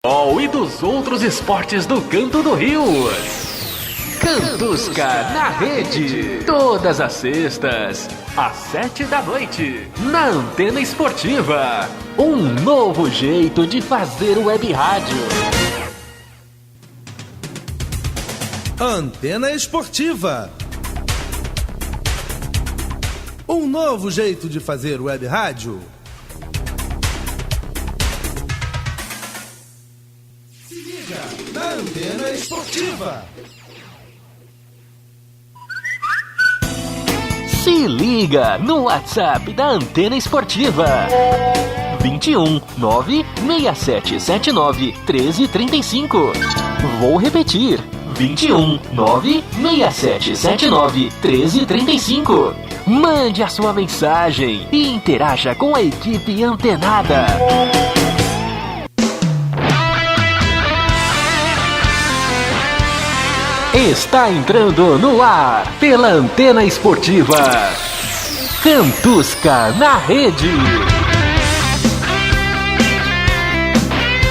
E dos outros esportes do Canto do Rio. Cantusca na Rede, todas as sextas, às 19h, na Antena Esportiva. Um novo jeito de fazer web rádio. Antena Esportiva. Um novo jeito de fazer web rádio. Se liga na Antena Esportiva. Se liga no WhatsApp da Antena Esportiva. 21 96779 1335. Vou repetir. 21 96779 1335. Mande a sua mensagem e interaja com a equipe antenada. Está entrando no ar pela Antena Esportiva. Cantusca na Rede.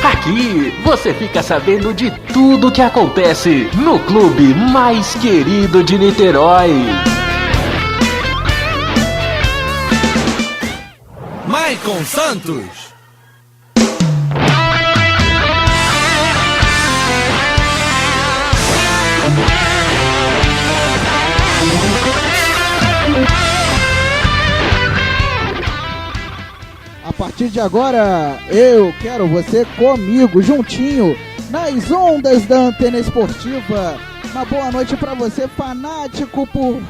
Aqui você fica sabendo de tudo que acontece no clube mais querido de Niterói. Maicon Santos. A partir de agora, eu quero você comigo, juntinho, nas ondas da Antena Esportiva. Uma boa noite para você, fanático por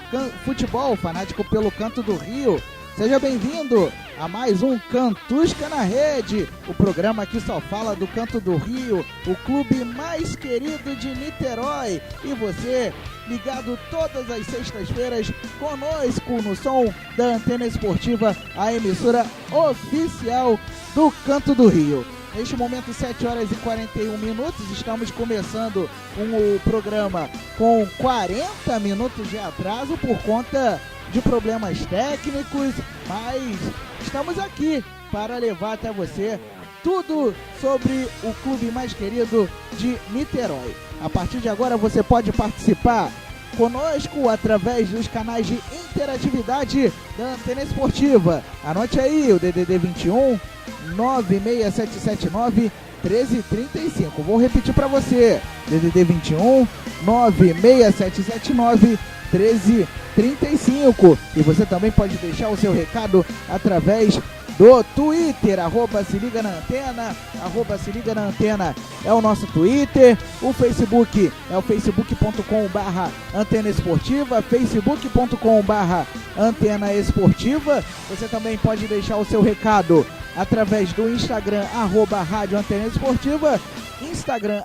futebol, fanático pelo Canto do Rio. Seja bem-vindo a mais um Cantusca na Rede, o programa que só fala do Canto do Rio, o clube mais querido de Niterói. E você, ligado todas as sextas-feiras conosco no som da Antena Esportiva, a emissora oficial do Canto do Rio. Neste momento, 7h41, estamos começando o programa com 40 minutos de atraso por conta de problemas técnicos, mas estamos aqui para levar até você tudo sobre o clube mais querido de Niterói. A partir de agora você pode participar conosco através dos canais de interatividade da Antena Esportiva. Anote aí o DDD 21 96779 1335. Vou repetir para você. DDD 21 96779 1335. E você também pode deixar o seu recado através do Twitter, @se liga na antena, @se liga na antena é o nosso Twitter. O Facebook é o facebook.com/antena esportiva, facebook.com/antena esportiva. Você também pode deixar o seu recado através do Instagram, @rádio antena esportiva, Instagram,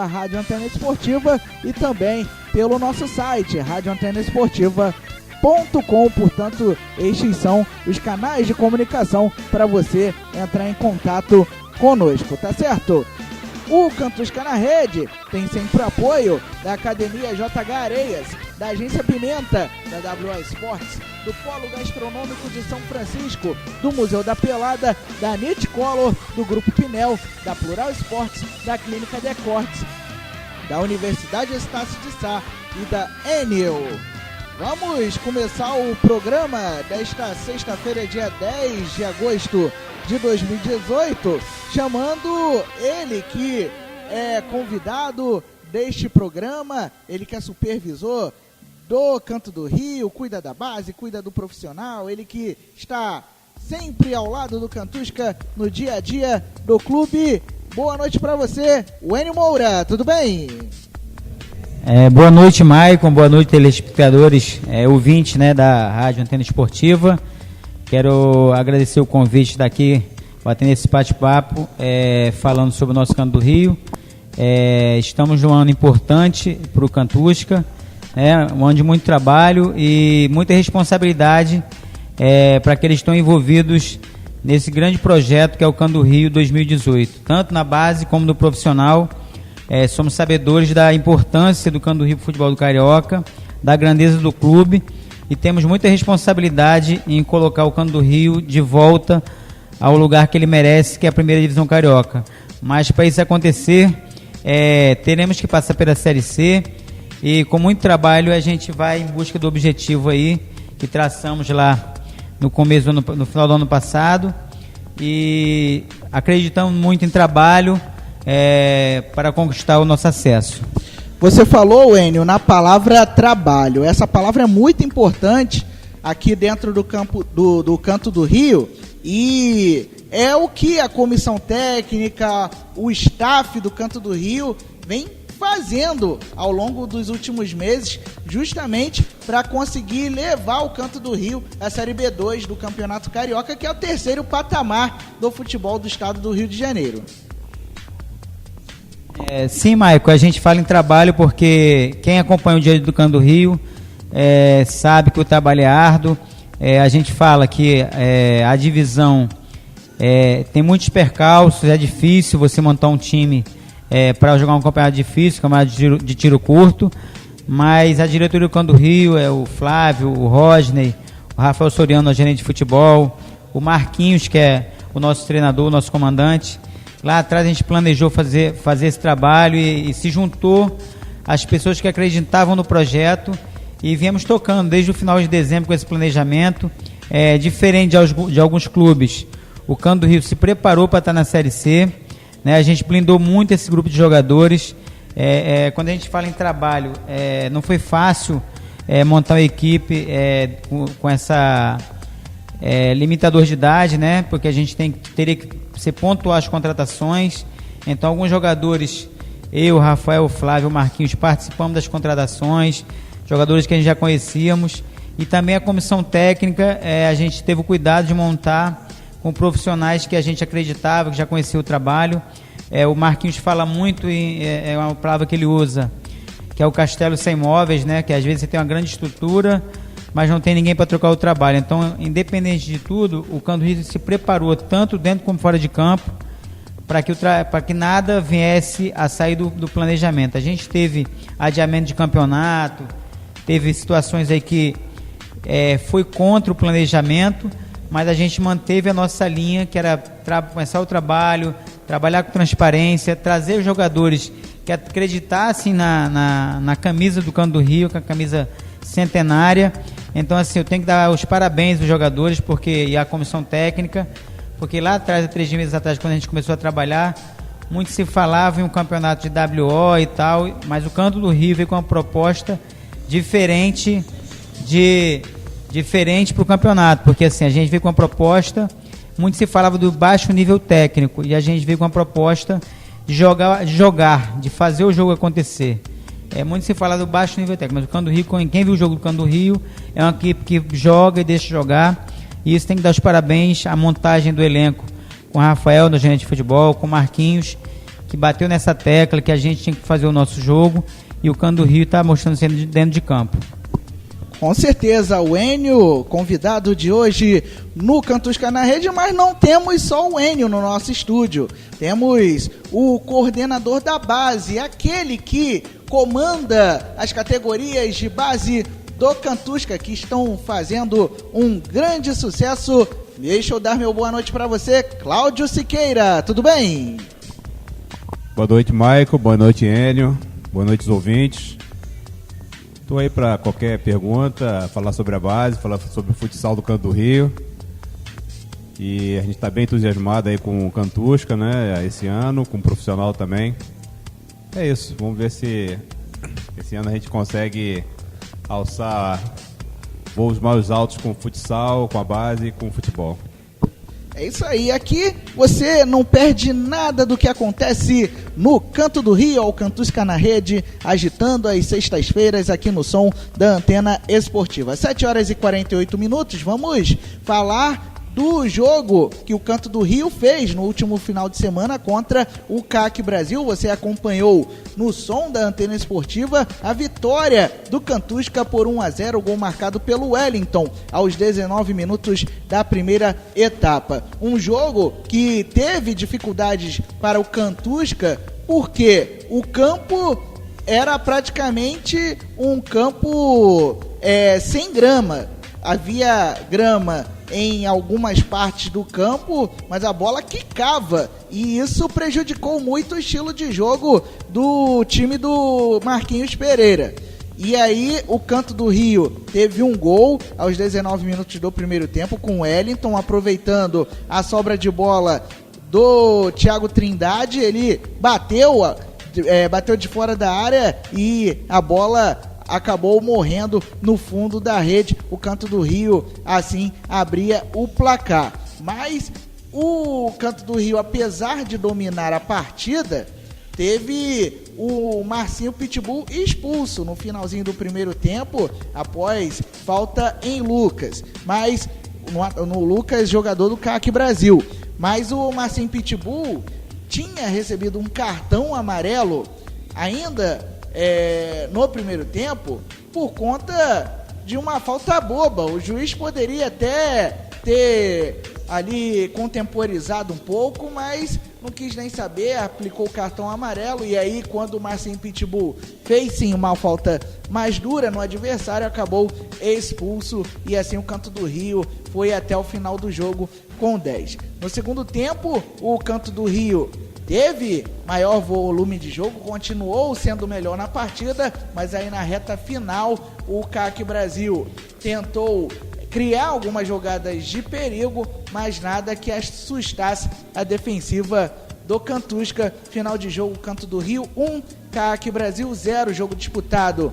@rádio antena esportiva, e também pelo nosso site, radioantenaesportiva.com. Portanto, estes são os canais de comunicação para você entrar em contato conosco, tá certo? O Cantusca na Rede tem sempre o apoio da Academia JH Areias, da Agência Pimenta, da WA Esportes, do Polo Gastronômico de São Francisco, do Museu da Pelada, da Nitcolor, do Grupo Pinel, da Plural Esportes, da Clínica Decortes, da Universidade Estácio de Sá e da Enel. Vamos começar o programa desta sexta-feira, dia 10 de agosto de 2018, chamando ele que é convidado deste programa, ele que é supervisor do Canto do Rio, cuida da base, cuida do profissional, ele que está sempre ao lado do Cantusca no dia a dia do clube. Boa noite para você, Wênio Moura, tudo bem? Boa noite, Maicon, boa noite, telespectadores, ouvintes, da Rádio Antena Esportiva. Quero agradecer o convite daqui para ter esse bate-papo, falando sobre o nosso Canto do Rio. Estamos num ano importante para o Cantusca, um ano de muito trabalho e muita responsabilidade para aqueles que estão envolvidos nesse grande projeto que é o Canto do Rio 2018, tanto na base como no profissional. Somos sabedores da importância do Canto do Rio Futebol do Carioca, da grandeza do clube, e temos muita responsabilidade em colocar o Canto do Rio de volta ao lugar que ele merece, que é a primeira divisão carioca. mas para isso acontecer, teremos que passar pela Série C, e com muito trabalho a gente vai em busca do objetivo aí, que traçamos lá no final do ano passado, e acreditamos muito em trabalho para conquistar o nosso acesso. Você falou, Enio, na palavra trabalho. Essa palavra é muito importante aqui dentro do campo do Canto do Rio, e é o que a comissão técnica, o staff do Canto do Rio vem fazendo ao longo dos últimos meses, justamente para conseguir levar o Canto do Rio à Série B2 do Campeonato Carioca, que é o terceiro patamar do futebol do estado do Rio de Janeiro. Sim, Maico, a gente fala em trabalho porque quem acompanha o dia do Canto do Rio sabe que o trabalho é árduo. A gente fala que a divisão tem muitos percalços, é difícil você montar um time para jogar um campeonato difícil, campeonato de tiro curto, mas a diretoria do Canto do Rio o Flávio, o Rodney, o Rafael Soriano, o gerente de futebol, o Marquinhos, que é o nosso treinador, o nosso comandante. Lá atrás a gente planejou fazer esse trabalho e se juntou as pessoas que acreditavam no projeto e viemos tocando desde o final de dezembro com esse planejamento. Diferente de alguns clubes, o Canto do Rio se preparou para estar na Série C, né? A gente blindou muito esse grupo de jogadores. Quando a gente fala em trabalho, não foi fácil montar uma equipe com essa limitador de idade, né? Porque a gente teria que ser pontuar as contratações. Então alguns jogadores, eu, Rafael, Flávio, Marquinhos, participamos das contratações, jogadores que a gente já conhecíamos, e também a comissão técnica, a gente teve o cuidado de montar com profissionais que a gente acreditava, que já conhecia o trabalho. O Marquinhos fala muito, é uma palavra que ele usa, que é o castelo sem móveis, né? Que às vezes você tem uma grande estrutura, mas não tem ninguém para trocar o trabalho. Então, independente de tudo, o Canto do Rio se preparou tanto dentro como fora de campo para que nada viesse a sair do planejamento. A gente teve adiamento de campeonato, teve situações aí que foi contra o planejamento, mas a gente manteve a nossa linha, que era começar o trabalho, trabalhar com transparência, trazer os jogadores que acreditassem na camisa do Canto do Rio, com a camisa centenária. Então, assim, eu tenho que dar os parabéns aos jogadores e à comissão técnica, porque lá atrás, há 3 meses atrás, quando a gente começou a trabalhar, muito se falava em um campeonato de WO e tal, mas o Canto do Rio veio com uma proposta diferente para o campeonato, porque assim, a gente veio com uma proposta, muito se falava do baixo nível técnico, e a gente veio com uma proposta de jogar, de fazer o jogo acontecer. Muito se fala do baixo nível técnico, mas o Canto do Rio, quem viu o jogo do Canto do Rio, é uma equipe que joga e deixa jogar, e isso tem que dar os parabéns à montagem do elenco, com o Rafael, no gerente de futebol, com o Marquinhos, que bateu nessa tecla, que a gente tinha que fazer o nosso jogo, e o Canto do Rio está mostrando sendo dentro de campo. Com certeza, o Enio, convidado de hoje no Cantusca na Rede, mas não temos só o Enio no nosso estúdio. Temos o coordenador da base, aquele que comanda as categorias de base do Cantusca, que estão fazendo um grande sucesso. Deixa eu dar meu boa noite para você, Cláudio Siqueira. Tudo bem? Boa noite, Maico. Boa noite, Enio. Boa noite, os ouvintes. Estou aí para qualquer pergunta, falar sobre a base, falar sobre o futsal do Canto do Rio. E a gente está bem entusiasmado aí com o Cantusca, né, esse ano, com o profissional também. É isso, vamos ver se esse ano a gente consegue alçar voos mais altos com o futsal, com a base e com o futebol. É isso aí, aqui você não perde nada do que acontece no Canto do Rio, ao Cantusca na Rede, agitando as sextas-feiras aqui no som da Antena Esportiva. 7h48, vamos falar do jogo que o Canto do Rio fez no último final de semana contra o CAC Brasil. Você acompanhou no som da Antena Esportiva a vitória do Cantusca por 1-0, o gol marcado pelo Wellington aos 19 minutos da primeira etapa. Um jogo que teve dificuldades para o Cantusca porque o campo era praticamente um campo sem grama. Havia grama em algumas partes do campo, mas a bola quicava e isso prejudicou muito o estilo de jogo do time do Marquinhos Pereira. E aí o Canto do Rio teve um gol aos 19 minutos do primeiro tempo com o Wellington, aproveitando a sobra de bola do Thiago Trindade. Ele bateu de fora da área e a bola acabou morrendo no fundo da rede. O Canto do Rio assim abria o placar. Mas o Canto do Rio, apesar de dominar a partida, teve o Marcinho Pitbull expulso no finalzinho do primeiro tempo, após falta em Lucas. Mas no Lucas, jogador do CAC Brasil. Mas o Marcinho Pitbull tinha recebido um cartão amarelo ainda no primeiro tempo por conta de uma falta boba. O juiz poderia até ter ali contemporizado um pouco, mas não quis nem saber, aplicou o cartão amarelo. E aí, quando o Marcinho Pitbull fez sim uma falta mais dura no adversário, acabou expulso, e assim o Canto do Rio foi até o final do jogo com 10. No segundo tempo, o Canto do Rio teve maior volume de jogo, continuou sendo melhor na partida, mas aí na reta final o CAC Brasil tentou criar algumas jogadas de perigo, mas nada que assustasse a defensiva do Cantusca. Final de jogo, Canto do Rio 1, CAC Brasil 0, jogo disputado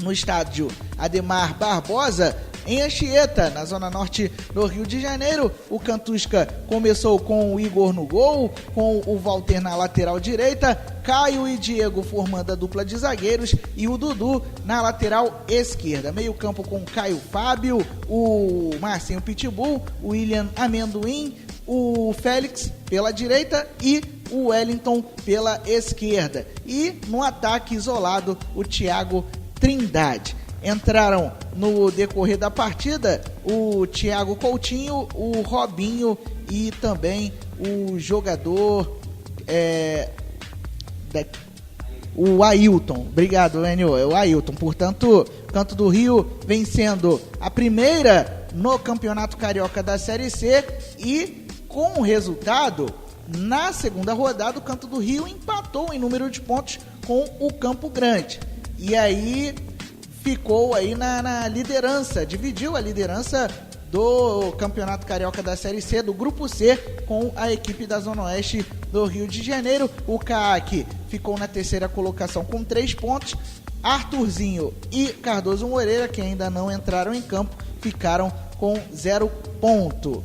no estádio Ademar Barbosa, em Anchieta, na zona norte do Rio de Janeiro. O Cantusca começou com o Igor no gol, com o Walter na lateral direita, Caio e Diego formando a dupla de zagueiros e o Dudu na lateral esquerda. Meio campo com Caio Fábio, o Marcinho Pitbull, o William Amendoim, o Félix pela direita e o Wellington pela esquerda. E no ataque isolado, o Thiago Trindade. Entraram no decorrer da partida o Thiago Coutinho, o Robinho e também o jogador o Ailton. Obrigado, Enio. É o Ailton. Portanto, Canto do Rio vencendo a primeira no Campeonato Carioca da Série C, e com o resultado, na segunda rodada, o Canto do Rio empatou em número de pontos com o Campo Grande. E aí ficou aí na liderança, dividiu a liderança do Campeonato Carioca da Série C, do Grupo C, com a equipe da Zona Oeste do Rio de Janeiro. O CAC ficou na terceira colocação com 3 pontos. Arthurzinho e Cardoso Moreira, que ainda não entraram em campo, ficaram com 0 ponto.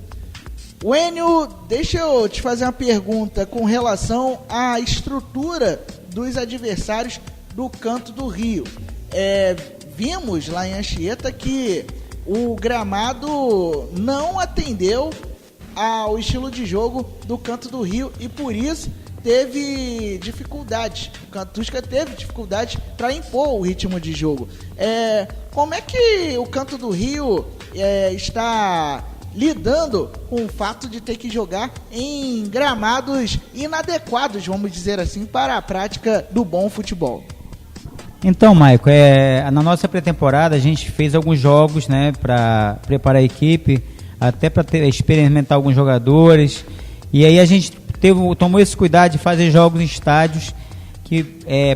Enio, deixa eu te fazer uma pergunta com relação à estrutura dos adversários do Canto do Rio. Vimos lá em Anchieta que o gramado não atendeu ao estilo de jogo do Canto do Rio e por isso teve dificuldade. O Cantusca teve dificuldade para impor o ritmo de jogo. Como é que o Canto do Rio está lidando com o fato de ter que jogar em gramados inadequados, vamos dizer assim, para a prática do bom futebol? Então, Maico, na nossa pré-temporada a gente fez alguns jogos, né, para preparar a equipe, até para experimentar alguns jogadores, e aí a gente tomou esse cuidado de fazer jogos em estádios que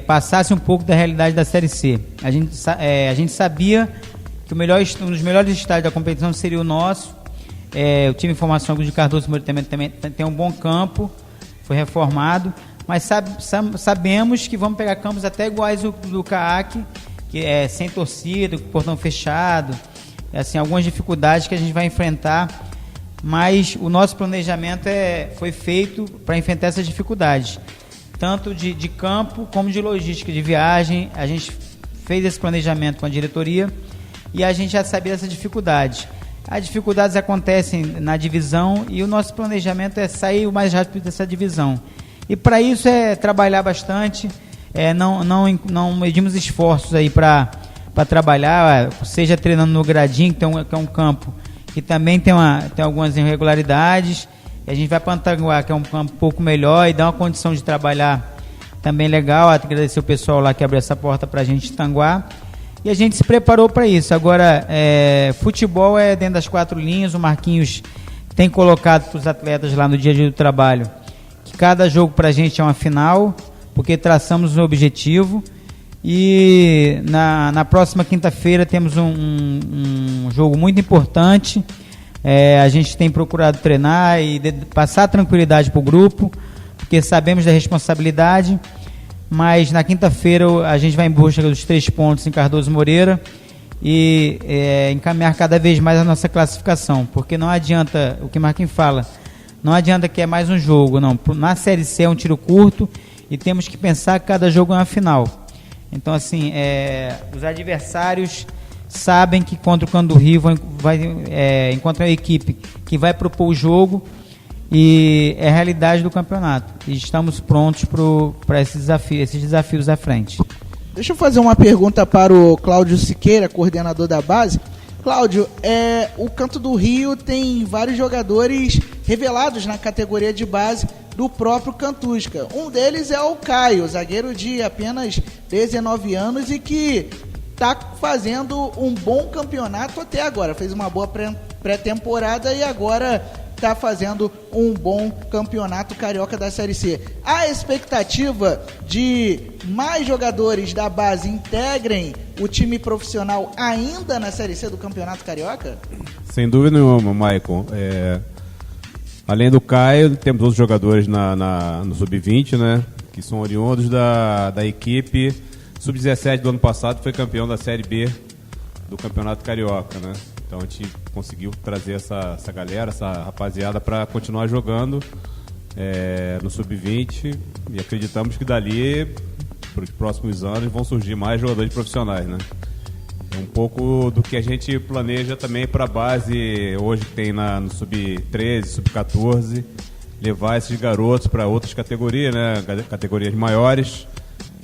passassem um pouco da realidade da Série C. A gente sabia que um dos melhores estádios da competição seria o nosso. O time de formação de Cardoso Moreira também tem um bom campo, foi reformado, mas sabemos que vamos pegar campos até iguais do CAAC, que é sem torcida, com portão fechado, assim, algumas dificuldades que a gente vai enfrentar, mas o nosso planejamento foi feito para enfrentar essas dificuldades, tanto de campo como de logística, de viagem. A gente fez esse planejamento com a diretoria e a gente já sabia dessas dificuldades. As dificuldades acontecem na divisão e o nosso planejamento é sair o mais rápido dessa divisão. E para isso trabalhar bastante, não medimos esforços aí para trabalhar, seja treinando no Gradinho, que é um campo que também tem algumas irregularidades, e a gente vai para Antanguá, que é um campo um pouco melhor, e dá uma condição de trabalhar também legal. Agradecer o pessoal lá que abriu essa porta para a gente em Antanguá. e a gente se preparou para isso. Agora, futebol é dentro das 4 linhas, o Marquinhos tem colocado para os atletas lá no dia a dia do trabalho que cada jogo para a gente é uma final, porque traçamos um objetivo, e na próxima quinta-feira temos um jogo muito importante. A gente tem procurado treinar e passar tranquilidade para o grupo, porque sabemos da responsabilidade, mas na quinta-feira a gente vai em busca dos 3 pontos em Cardoso Moreira e encaminhar cada vez mais a nossa classificação, porque não adianta, o que Marquinhos fala, não adianta que é mais um jogo, não. Na Série C é um tiro curto e temos que pensar que cada jogo é uma final. Então, assim, os adversários sabem que contra o Canto do Rio vai encontrar uma equipe que vai propor o jogo, e é a realidade do campeonato. E estamos prontos para esses desafios à frente. Deixa eu fazer uma pergunta para o Cláudio Siqueira, coordenador da base. Cláudio, o Canto do Rio tem vários jogadores revelados na categoria de base do próprio Cantusca. Um deles é o Caio, zagueiro de apenas 19 anos e que está fazendo um bom campeonato até agora. Fez uma boa pré-temporada e agora está fazendo um bom campeonato carioca da Série C. Há expectativa de mais jogadores da base integrem o time profissional ainda na Série C do Campeonato Carioca? Sem dúvida nenhuma, Maicon. Além do Caio, temos outros jogadores no Sub-20, né, que são oriundos da equipe Sub-17 do ano passado, foi campeão da Série B do Campeonato Carioca, né? Então a gente conseguiu trazer essa galera, essa rapaziada para continuar jogando no Sub-20, e acreditamos que dali, para os próximos anos, vão surgir mais jogadores profissionais, né? É um pouco do que a gente planeja também para a base hoje que tem no Sub-13, Sub-14, levar esses garotos para outras categorias, né? Categorias maiores,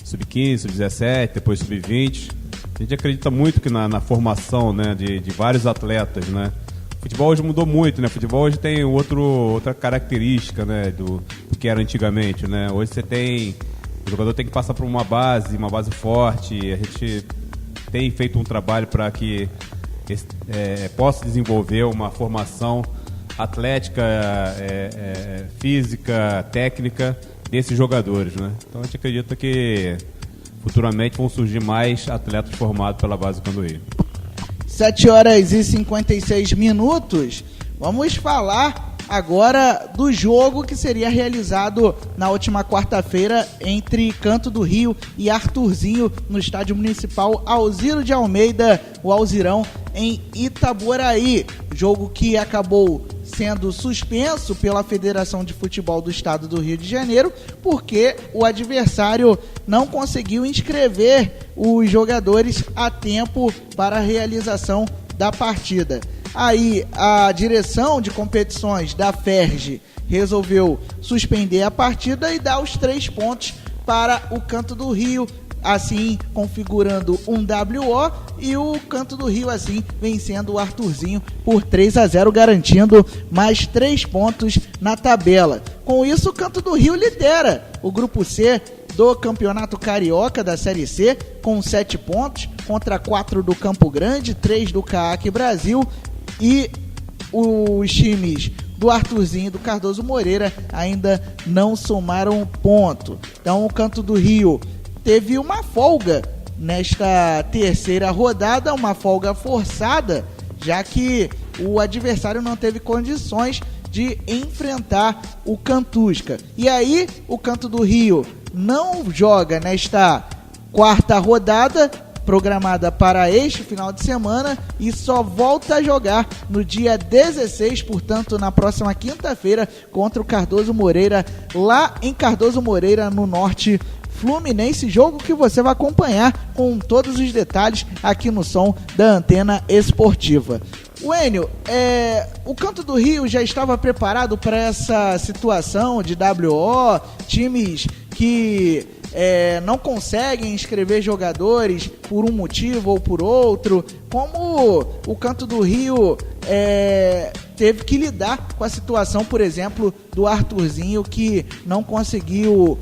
Sub-15, Sub-17, depois Sub-20. A gente acredita muito que na formação, né, de vários atletas, né? O futebol hoje mudou muito, né? O futebol hoje tem outra característica, né, do que era antigamente, né? Hoje o jogador tem que passar por uma base forte. A gente tem feito um trabalho para que possa desenvolver uma formação atlética, física, técnica desses jogadores, né? Então a gente acredita que futuramente vão surgir mais atletas formados pela base do Canto do Rio. 7h56. Vamos falar agora do jogo que seria realizado na última quarta-feira entre Canto do Rio e Arthurzinho no Estádio Municipal Alziro de Almeida, o Alzirão, em Itaboraí. Jogo que acabou sendo suspenso pela Federação de Futebol do Estado do Rio de Janeiro, porque o adversário não conseguiu inscrever os jogadores a tempo para a realização da partida. Aí a direção de competições da FERJ resolveu suspender a partida e dar os 3 pontos para o Canto do Rio, assim configurando um WO, e o Canto do Rio assim vencendo o Arthurzinho por 3-0, garantindo mais 3 pontos na tabela. Com isso, o Canto do Rio lidera o grupo C do Campeonato Carioca da Série C com 7 pontos, contra 4 do Campo Grande, 3 do CAAC Brasil, e os times do Arthurzinho e do Cardoso Moreira ainda não somaram ponto. Então o Canto do Rio teve uma folga nesta terceira rodada, uma folga forçada, já que o adversário não teve condições de enfrentar o Cantusca. E aí o Canto do Rio não joga nesta quarta rodada, programada para este final de semana, e só volta a jogar no dia 16, portanto na próxima quinta-feira, contra o Cardoso Moreira, lá em Cardoso Moreira, no Norte Fluminense, jogo que você vai acompanhar com todos os detalhes aqui no som da Antena Esportiva. O Enio, o Canto do Rio já estava preparado para essa situação de WO, times que não conseguem inscrever jogadores por um motivo ou por outro, como o Canto do Rio teve que lidar com a situação, por exemplo, do Arthurzinho, que não conseguiu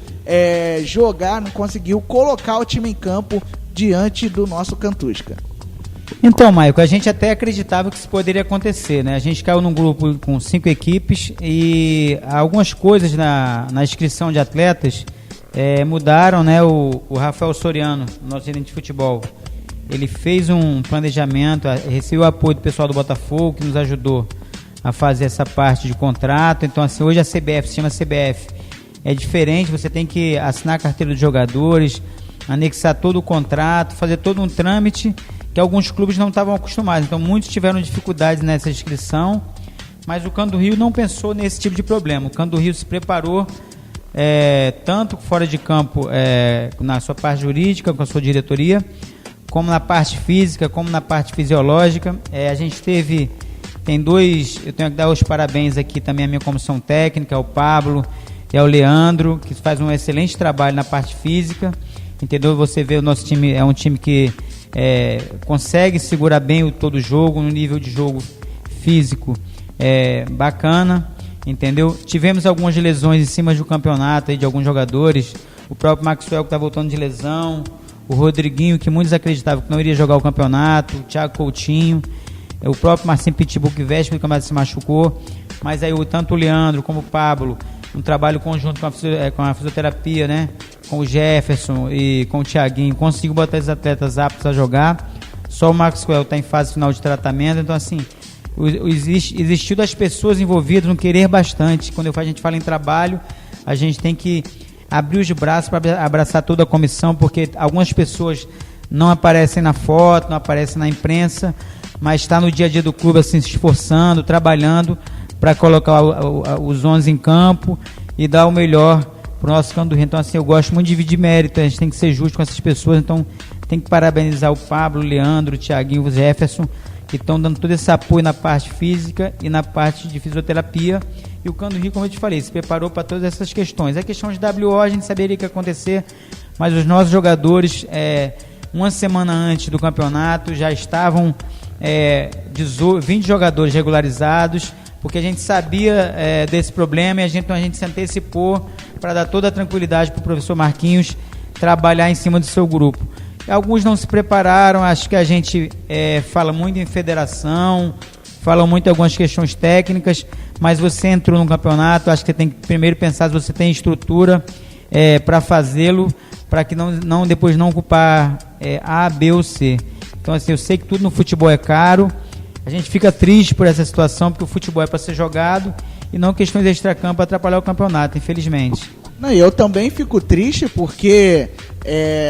jogar, não conseguiu colocar o time em campo diante do nosso Cantusca. Então, Maico, a gente até acreditava que isso poderia acontecer, né? A gente caiu num grupo com 5 equipes e algumas coisas na inscrição de atletas mudaram, né? O Rafael Soriano, nosso gerente de futebol, ele fez um planejamento, recebeu o apoio do pessoal do Botafogo, que nos ajudou a fazer essa parte de contrato. Então, assim, hoje a CBF, se chama CBF, é diferente, você tem que assinar a carteira de jogadores, anexar todo o contrato, fazer todo um trâmite que alguns clubes não estavam acostumados. Então, muitos tiveram dificuldades nessa inscrição, mas o Canto do Rio não pensou nesse tipo de problema. O Canto do Rio se preparou tanto fora de campo, na sua parte jurídica, com a sua diretoria, como na parte física, como na parte fisiológica. A gente eu tenho que dar os parabéns aqui também à minha comissão técnica, ao Pablo e ao Leandro, que faz um excelente trabalho na parte física, entendeu? Você vê o nosso time, é um time que consegue segurar bem todo o jogo, no nível de jogo físico bacana, entendeu? Tivemos algumas lesões em cima do campeonato aí, de alguns jogadores, o próprio Maxwell que está voltando de lesão, o Rodriguinho, que muitos acreditavam que não iria jogar o campeonato, o Thiago Coutinho, o próprio Marcinho Pitbull, que veste porque o campeonato se machucou, mas aí tanto o Leandro como o Pablo, um trabalho conjunto com a fisioterapia, né? Com o Jefferson e com o Thiaguinho, conseguiu botar esses atletas aptos a jogar. Só o Maxwell está em fase final de tratamento. Então, assim, existiu das pessoas envolvidas um querer bastante. Quando a gente fala em trabalho, a gente tem que abrir os braços para abraçar toda a comissão, porque algumas pessoas não aparecem na foto, não aparecem na imprensa, mas está no dia a dia do clube, assim, se esforçando, trabalhando para colocar os 11 em campo e dar o melhor para o nosso Canto do Rio. Então, assim, eu gosto muito de dividir mérito, a gente tem que ser justo com essas pessoas, então tem que parabenizar o Pablo, o Leandro, o Thiaguinho, o Jefferson, que estão dando todo esse apoio na parte física e na parte de fisioterapia. E o Canto do Rio, como eu te falei, se preparou para todas essas questões. A questão de WO, a gente saberia que ia acontecer, mas os nossos jogadores, uma semana antes do campeonato, já estavam 20 jogadores regularizados, porque a gente sabia desse problema e então a gente se antecipou para dar toda a tranquilidade para o professor Marquinhos trabalhar em cima do seu grupo. Alguns não se prepararam, acho que a gente fala muito em federação, fala muito em algumas questões técnicas, mas você entrou no campeonato, acho que você tem que primeiro pensar se você tem estrutura para fazê-lo, para que depois não ocupar A, B ou C. Então, assim, eu sei que tudo no futebol é caro, a gente fica triste por essa situação, porque o futebol é para ser jogado e não questões extracampo para atrapalhar o campeonato, infelizmente. Eu também fico triste porque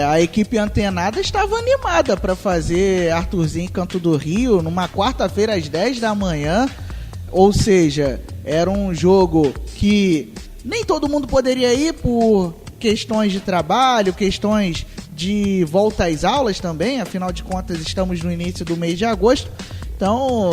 a equipe antenada estava animada para fazer Arthurzinho em Canto do Rio numa quarta-feira às 10 da manhã, ou seja, era um jogo que nem todo mundo poderia ir por questões de trabalho, questões de volta às aulas também, afinal de contas estamos no início do mês de agosto. Então,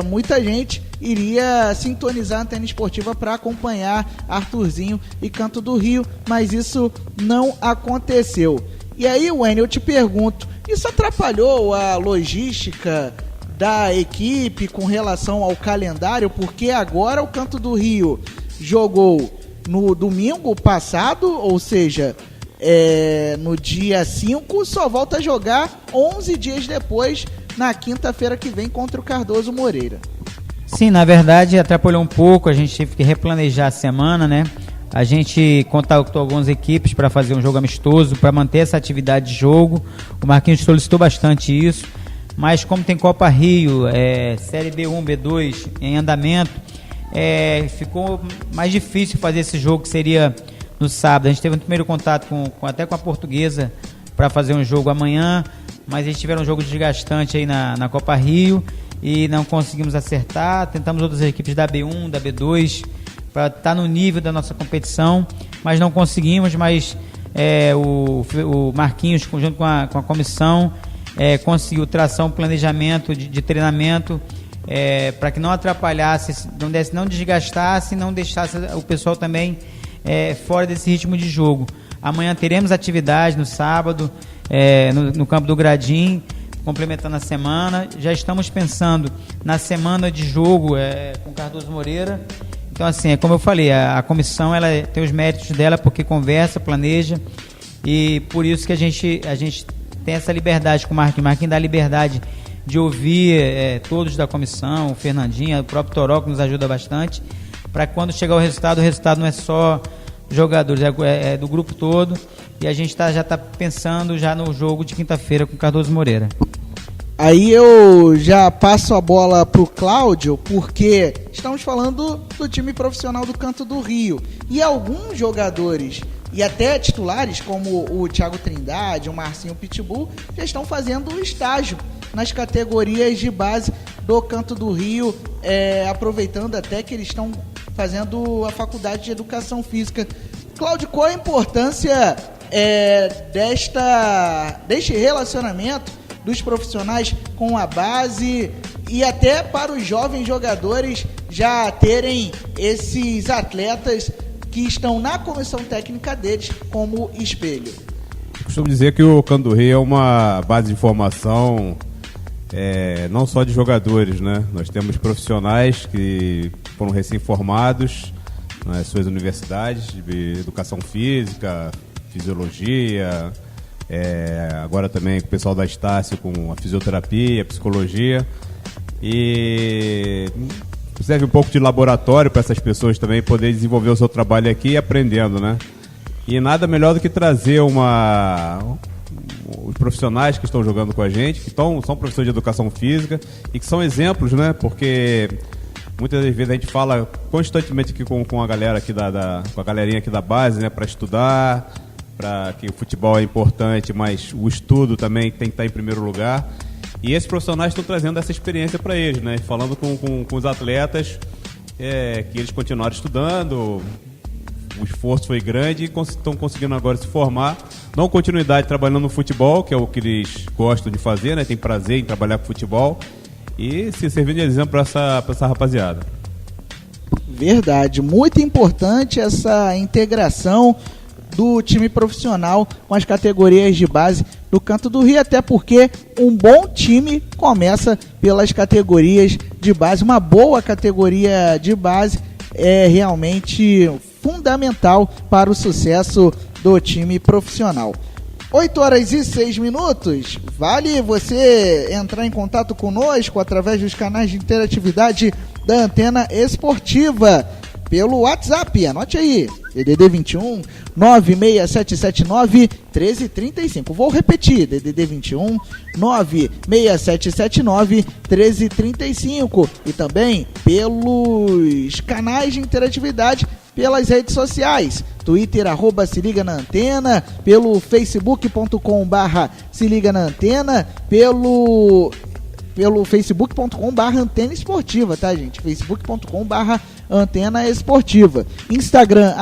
muita gente iria sintonizar a Antena Esportiva para acompanhar Arthurzinho e Canto do Rio, mas isso não aconteceu. E aí, Wayne, eu te pergunto, isso atrapalhou a logística da equipe com relação ao calendário? Porque agora o Canto do Rio jogou no domingo passado, ou seja, no dia 5, só volta a jogar 11 dias depois, na quinta-feira que vem, contra o Cardoso Moreira. Sim, na verdade atrapalhou um pouco, a gente teve que replanejar a semana, né? A gente contactou algumas equipes para fazer um jogo amistoso, para manter essa atividade de jogo. O Marquinhos solicitou bastante isso, mas como tem Copa Rio, Série B1, B2 em andamento, ficou mais difícil fazer esse jogo, que seria no sábado. A gente teve um primeiro contato até com a Portuguesa para fazer um jogo amanhã, mas eles tiveram um jogo desgastante aí na Copa Rio e não conseguimos acertar. Tentamos outras equipes da B1, da B2 para estar no nível da nossa competição, mas não conseguimos. Mas o Marquinhos, junto com a comissão, conseguiu traçar um planejamento de treinamento para que não atrapalhasse, não desgastasse, não deixasse o pessoal também fora desse ritmo de jogo. Amanhã teremos atividade no sábado, no campo do Gradim, complementando a semana. Já estamos pensando na semana de jogo com Cardoso Moreira. Então, assim, como eu falei, a comissão ela tem os méritos dela porque conversa, planeja, e por isso que a gente tem essa liberdade com o Marquinhos. Marquinhos dá liberdade de ouvir todos da comissão, o Fernandinho, o próprio Toró, que nos ajuda bastante, para quando chegar o resultado não é só jogadores, é do grupo todo, e a gente já está pensando já no jogo de quinta-feira com o Cardoso Moreira. Aí eu já passo a bola para o Cláudio, porque estamos falando do time profissional do Canto do Rio, e alguns jogadores e até titulares, como o Thiago Trindade, o Marcinho Pitbull, já estão fazendo estágio nas categorias de base do Canto do Rio, aproveitando até que eles estão fazendo a faculdade de Educação Física. Cláudio, qual a importância deste relacionamento dos profissionais com a base e até para os jovens jogadores já terem esses atletas que estão na comissão técnica deles como espelho? Eu costumo dizer que o Canto do Rio é uma base de formação não só de jogadores, né? Nós temos profissionais que foram recém-formados nas suas universidades de educação física, fisiologia, agora também com o pessoal da Estácio com a fisioterapia, a psicologia, e serve um pouco de laboratório para essas pessoas também poderem desenvolver o seu trabalho aqui e aprendendo, né? E nada melhor do que trazer os profissionais que estão jogando com a gente, que são professores de educação física e que são exemplos, né? Porque muitas vezes a gente fala constantemente aqui com a galera aqui com a galerinha aqui da base, né? Para estudar, para que o futebol é importante, mas o estudo também tem que estar em primeiro lugar. E esses profissionais estão trazendo essa experiência para eles, né? Falando com os atletas que eles continuaram estudando, o esforço foi grande e estão conseguindo agora se formar, dão continuidade trabalhando no futebol, que é o que eles gostam de fazer, né? Tem prazer em trabalhar com futebol e se servir de exemplo para essa rapaziada. Verdade, muito importante essa integração do time profissional com as categorias de base do Canto do Rio, até porque um bom time começa pelas categorias de base. Uma boa categoria de base é realmente fundamental para o sucesso do time profissional. 8h06. Vale você entrar em contato conosco através dos canais de interatividade da Antena Esportiva pelo WhatsApp, anote aí, DDD 21 96779 1335. Vou repetir, DDD 21 96779 1335, e também pelos canais de interatividade pelas redes sociais, Twitter, @se liga na antena, pelo facebook.com/se liga na antena, pelo facebook.com/antena esportiva, tá, gente? facebook.com/antena esportiva, Instagram,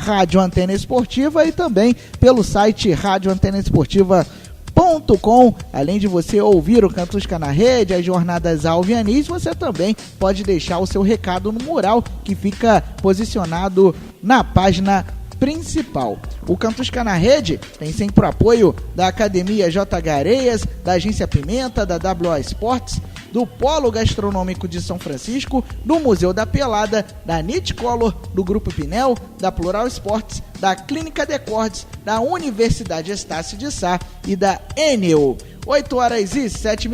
@rádio antena esportiva, e também pelo site radioantenaesportiva.com. Além de você ouvir o Cantusca na Rede, as jornadas alvianis, você também pode deixar o seu recado no mural que fica posicionado na página principal. O Cantusca na Rede tem sempre o apoio da Academia JH Areias, da Agência Pimenta, da WA Esportes, do Polo Gastronômico de São Francisco, do Museu da Pelada, da Nitcolor, do Grupo Pinel, da Plural Esportes, da Clínica Decordes, da Universidade Estácio de Sá e da Enel. 8h07,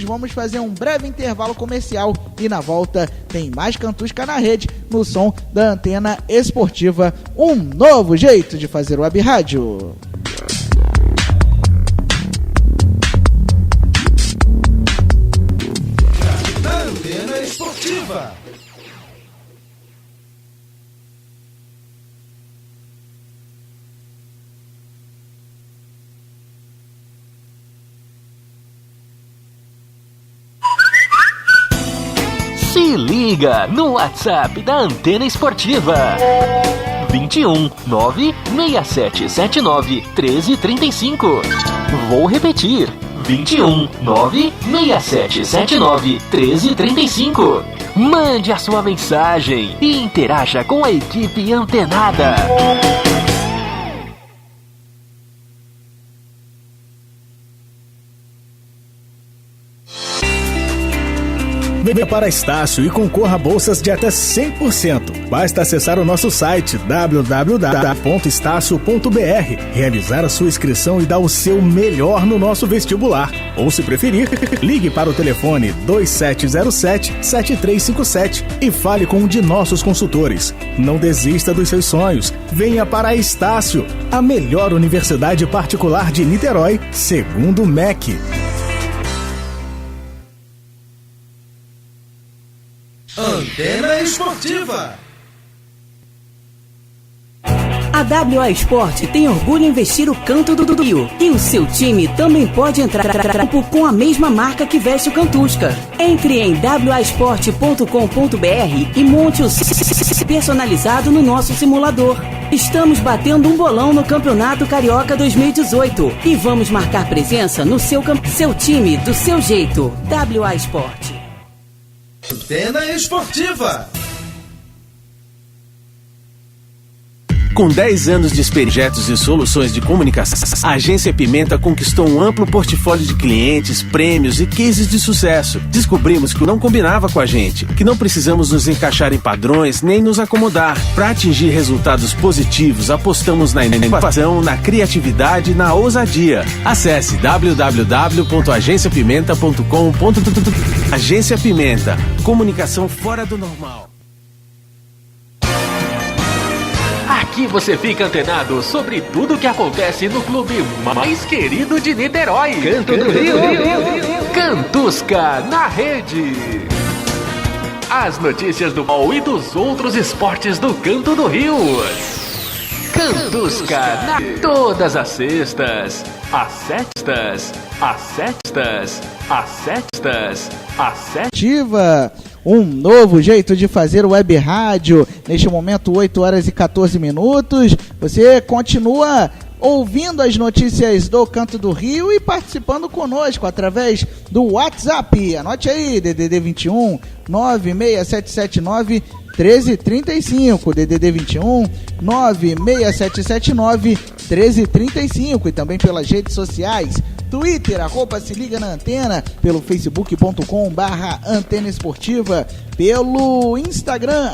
vamos fazer um breve intervalo comercial e na volta tem mais Cantusca na Rede no som da Antena Esportiva, um novo jeito de fazer web rádio. Antena Esportiva. Se liga no WhatsApp da Antena Esportiva. 21 96779 1335. Vou repetir. 21 96779 1335. Mande a sua mensagem e interaja com a equipe antenada. Venha para Estácio e concorra a bolsas de até 100%. Basta acessar o nosso site www.estácio.br, realizar a sua inscrição e dar o seu melhor no nosso vestibular. Ou, se preferir, ligue para o telefone 2707-7357 e fale com um de nossos consultores. Não desista dos seus sonhos. Venha para a Estácio, a melhor universidade particular de Niterói, segundo o MEC. Antena Esportiva. A WA Sport tem orgulho em vestir o canto do Rio. E o seu time também pode entrar com a mesma marca que veste o Cantusca. Entre em wasport.com.br e monte o personalizado no nosso simulador. Estamos batendo um bolão no Campeonato Carioca 2018 e vamos marcar presença no seu time do seu jeito. WA Sport. Antena Esportiva. Com 10 anos de projetos e soluções de comunicação, a Agência Pimenta conquistou um amplo portfólio de clientes, prêmios e cases de sucesso. Descobrimos que não combinava com a gente, que não precisamos nos encaixar em padrões nem nos acomodar. Para atingir resultados positivos, apostamos na inovação, na criatividade e na ousadia. Acesse www.agenciapimenta.com.br. Agência Pimenta, comunicação fora do normal. Aqui você fica antenado sobre tudo que acontece no clube mais querido de Niterói. Canto do Rio. Cantusca na rede. As notícias do futebol e dos outros esportes do Canto do Rio. Cantusca na todas as sextas, Ativa, um novo jeito de fazer web rádio. Neste momento, 8 horas e 14 minutos. Você continua ouvindo as notícias do Canto do Rio e participando conosco através do WhatsApp. Anote aí, DDD 21 96779 1335, DDD 21 96779 1335, e também pelas redes sociais, Twitter, @se liga na antena, pelo facebook.com/antena esportiva, pelo Instagram,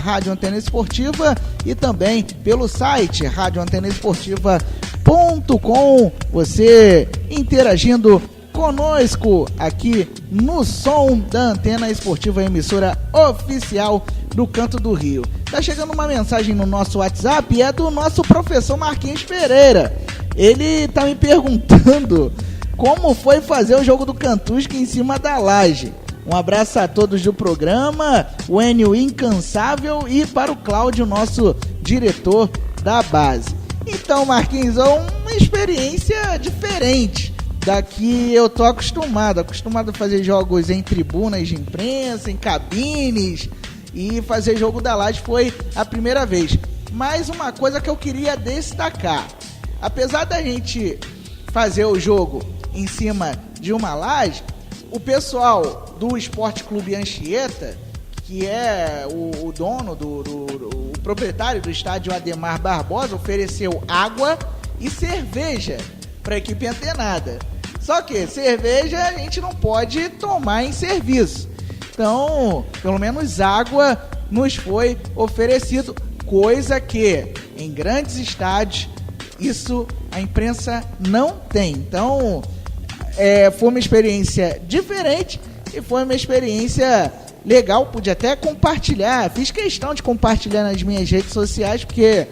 @rádio antena esportiva, e também pelo site radioantenaesportiva.com, você interagindo conosco aqui no som da Antena Esportiva, emissora oficial do Canto do Rio. Tá chegando uma mensagem no nosso WhatsApp e é do nosso professor Marquinhos Pereira. Ele tá me perguntando como foi fazer o jogo do Cantusca em cima da laje. Um abraço a todos do programa, o Enio incansável, e para o Cláudio, nosso diretor da base. Então, Marquinhos, é uma experiência diferente da que eu tô acostumado a fazer jogos em tribunas de imprensa, em cabines, e fazer jogo da laje foi a primeira vez. Mas uma coisa que eu queria destacar: apesar da gente fazer o jogo em cima de uma laje, o pessoal do Esporte Clube Anchieta, que é o dono, o proprietário do estádio Ademar Barbosa, ofereceu água e cerveja para a equipe antenada. Só que cerveja a gente não pode tomar em serviço. Então, pelo menos água nos foi oferecido, coisa que em grandes estádios isso a imprensa não tem. Então, foi uma experiência diferente e foi uma experiência legal. Pude até compartilhar, fiz questão de compartilhar nas minhas redes sociais, porque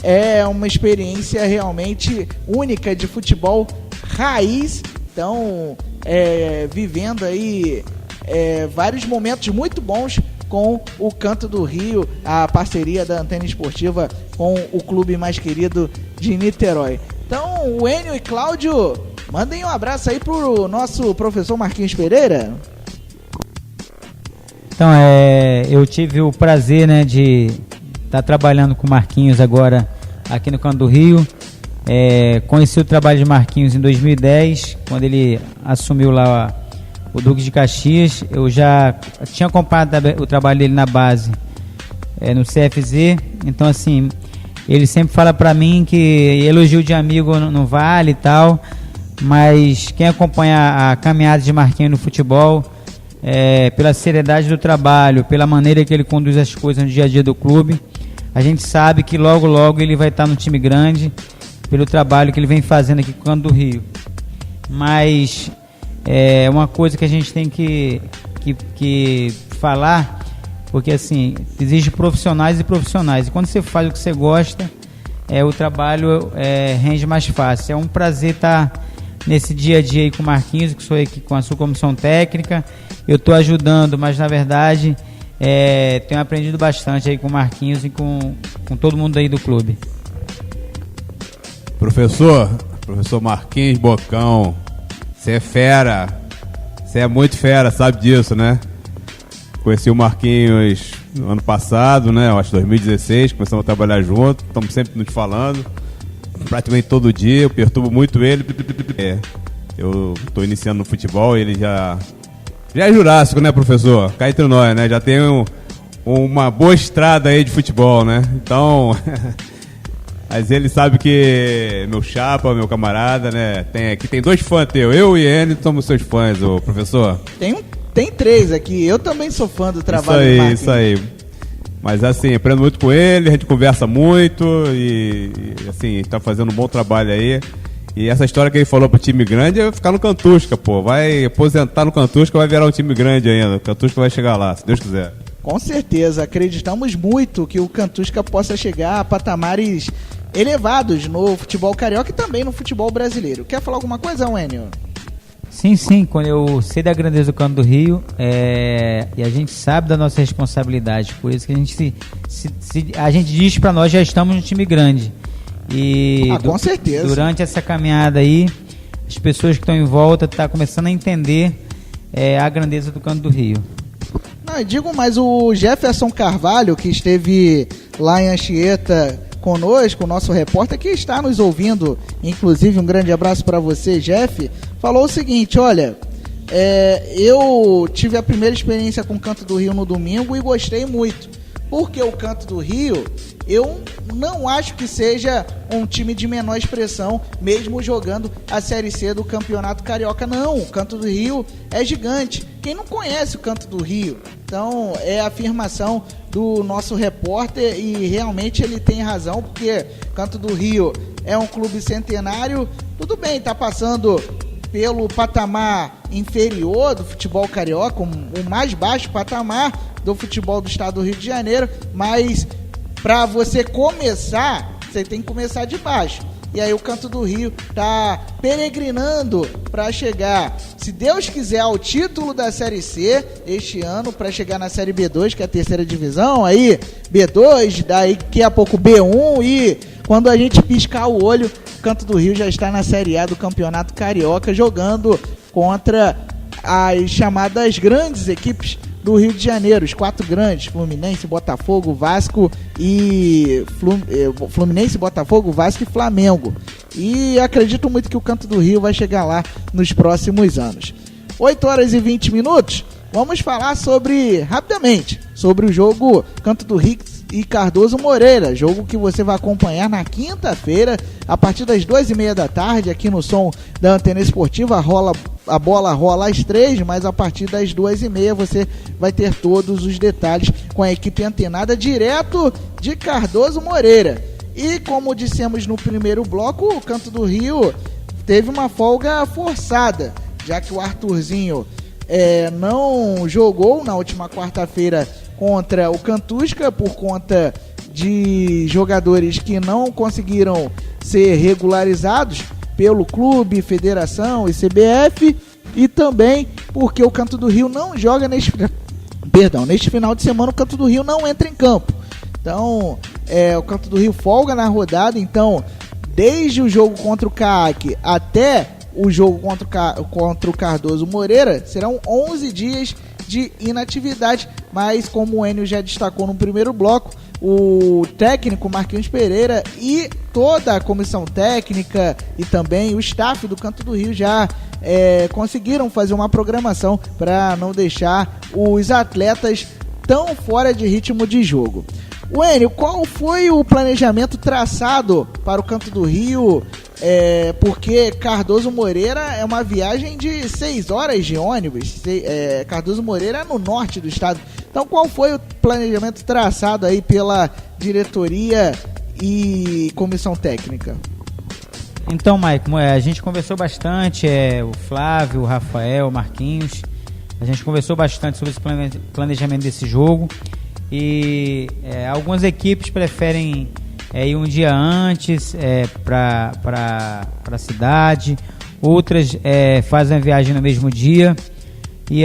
é uma experiência realmente única de futebol raiz. Então, vivendo aí vários momentos muito bons com o Canto do Rio, a parceria da Antena Esportiva com o clube mais querido de Niterói. Então, o Enio e Cláudio, mandem um abraço aí pro nosso professor Marquinhos Pereira. Então, eu tive o prazer, né, de estar trabalhando com o Marquinhos agora aqui no Canto do Rio. Conheci o trabalho de Marquinhos em 2010, quando ele assumiu lá o Duque de Caxias. Eu já tinha acompanhado o trabalho dele na base, no CFZ. Então, assim, ele sempre fala pra mim que elogio de amigo não vale e tal, mas quem acompanha a caminhada de Marquinhos no futebol pela seriedade do trabalho, pela maneira que ele conduz as coisas no dia a dia do clube, a gente sabe que logo logo ele vai estar no time grande, pelo trabalho que ele vem fazendo aqui com o Canto do Rio. Mas é uma coisa que a gente tem que falar, porque assim, exige profissionais e profissionais, e quando você faz o que você gosta, o trabalho rende mais fácil. É um prazer estar nesse dia a dia aí com o Marquinhos, que sou aqui com a sua comissão técnica. Eu estou ajudando, mas na verdade tenho aprendido bastante aí com o Marquinhos e com todo mundo aí do clube. Professor Marquinhos Bocão, você é fera, você é muito fera, sabe disso, né? Conheci o Marquinhos no ano passado, né? Eu acho 2016, começamos a trabalhar junto, estamos sempre nos falando, praticamente todo dia, eu perturbo muito ele. Eu estou iniciando no futebol, ele já é jurássico, né, professor? Cá entre nós, né? Já tem uma boa estrada aí de futebol, né? Então, mas ele sabe que meu chapa, meu camarada, né? Tem 2 fãs teus, eu e ele somos seus fãs, ô professor. Tem 3 aqui, eu também sou fã do trabalho do Marquinhos. Isso aí. Mas assim, aprendo muito com ele, a gente conversa muito e assim, está fazendo um bom trabalho aí. E essa história que ele falou pro time grande é ficar no Cantusca, pô. Vai aposentar no Cantusca, vai virar um time grande ainda. O Cantusca vai chegar lá, se Deus quiser. Com certeza, acreditamos muito que o Cantusca possa chegar a patamares elevados no futebol carioca e também no futebol brasileiro. Quer falar alguma coisa, Wênio? Sim, quando eu sei da grandeza do Canto do Rio, e a gente sabe da nossa responsabilidade, por isso que a gente a gente diz para nós, já estamos no time grande. E com certeza. Durante essa caminhada aí, as pessoas que estão em volta estão começando a entender a grandeza do Canto do Rio. Não, eu digo mais, o Jefferson Carvalho, que esteve lá em Anchieta conosco, o nosso repórter que está nos ouvindo, inclusive um grande abraço para você, Jeff, falou o seguinte: olha, eu tive a primeira experiência com o Canto do Rio no domingo e gostei muito, porque o Canto do Rio, eu não acho que seja um time de menor expressão, mesmo jogando a Série C do Campeonato Carioca. Não, o Canto do Rio é gigante. Quem não conhece o Canto do Rio? Então, é a afirmação do nosso repórter e realmente ele tem razão, porque Canto do Rio é um clube centenário. Tudo bem, está passando pelo patamar inferior do futebol carioca, o mais baixo patamar do futebol do estado do Rio de Janeiro, mas para você começar, você tem que começar de baixo. E aí o Canto do Rio tá peregrinando para chegar, se Deus quiser, ao título da Série C este ano, para chegar na Série B2, que é a terceira divisão, aí B2, daqui a pouco B1, e quando a gente piscar o olho, o Canto do Rio já está na Série A do Campeonato Carioca, jogando contra as chamadas grandes equipes do Rio de Janeiro, os 4 grandes, Fluminense, Botafogo, Vasco e Fluminense, Botafogo, Vasco e Flamengo. E acredito muito que o Canto do Rio vai chegar lá nos próximos anos. 8h20, vamos falar rapidamente sobre o jogo Canto do Rio e Cardoso Moreira, jogo que você vai acompanhar na quinta-feira, a partir das 2h30 da tarde, aqui no som da Antena Esportiva. A bola rola às 3, mas a partir das 2h30 você vai ter todos os detalhes com a equipe antenada direto de Cardoso Moreira. E como dissemos no primeiro bloco, o Canto do Rio teve uma folga forçada, já que o Arthurzinho não jogou na última quarta-feira contra o Cantusca por conta de jogadores que não conseguiram ser regularizados pelo clube, federação e CBF, e também porque o Canto do Rio não joga neste final de semana. O Canto do Rio não entra em campo. Então, o Canto do Rio folga na rodada. Então, desde o jogo contra o CAAC até o jogo contra o Cardoso Moreira, serão 11 dias de inatividade, mas como o Enio já destacou no primeiro bloco, o técnico Marquinhos Pereira e toda a comissão técnica e também o staff do Canto do Rio já conseguiram fazer uma programação para não deixar os atletas tão fora de ritmo de jogo. Enio, qual foi o planejamento traçado para o Canto do Rio porque Cardoso Moreira é uma viagem de 6 horas de ônibus. Cardoso Moreira é no norte do estado. Então, qual foi o planejamento traçado aí pela diretoria e comissão técnica? Então, Maicon, a gente conversou bastante, o Flávio, o Rafael, o Marquinhos, a gente conversou bastante sobre esse planejamento desse jogo, e algumas equipes preferem ir um dia antes para a cidade, outras fazem a viagem no mesmo dia, e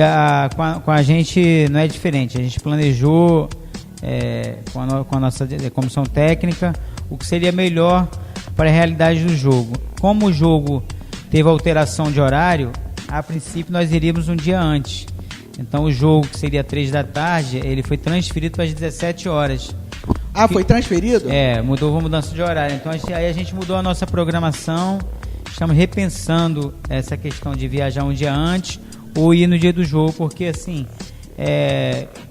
com a gente não é diferente. A gente planejou com a nossa comissão técnica o que seria melhor para a realidade do jogo. Como o jogo teve alteração de horário, a princípio nós iríamos um dia antes. Então o jogo, que seria 3 da tarde, ele foi transferido para as 17 horas. Ah, foi transferido? Mudou a mudança de horário. Então aí a gente mudou a nossa programação. Estamos repensando essa questão de viajar um dia antes ou ir no dia do jogo, porque assim,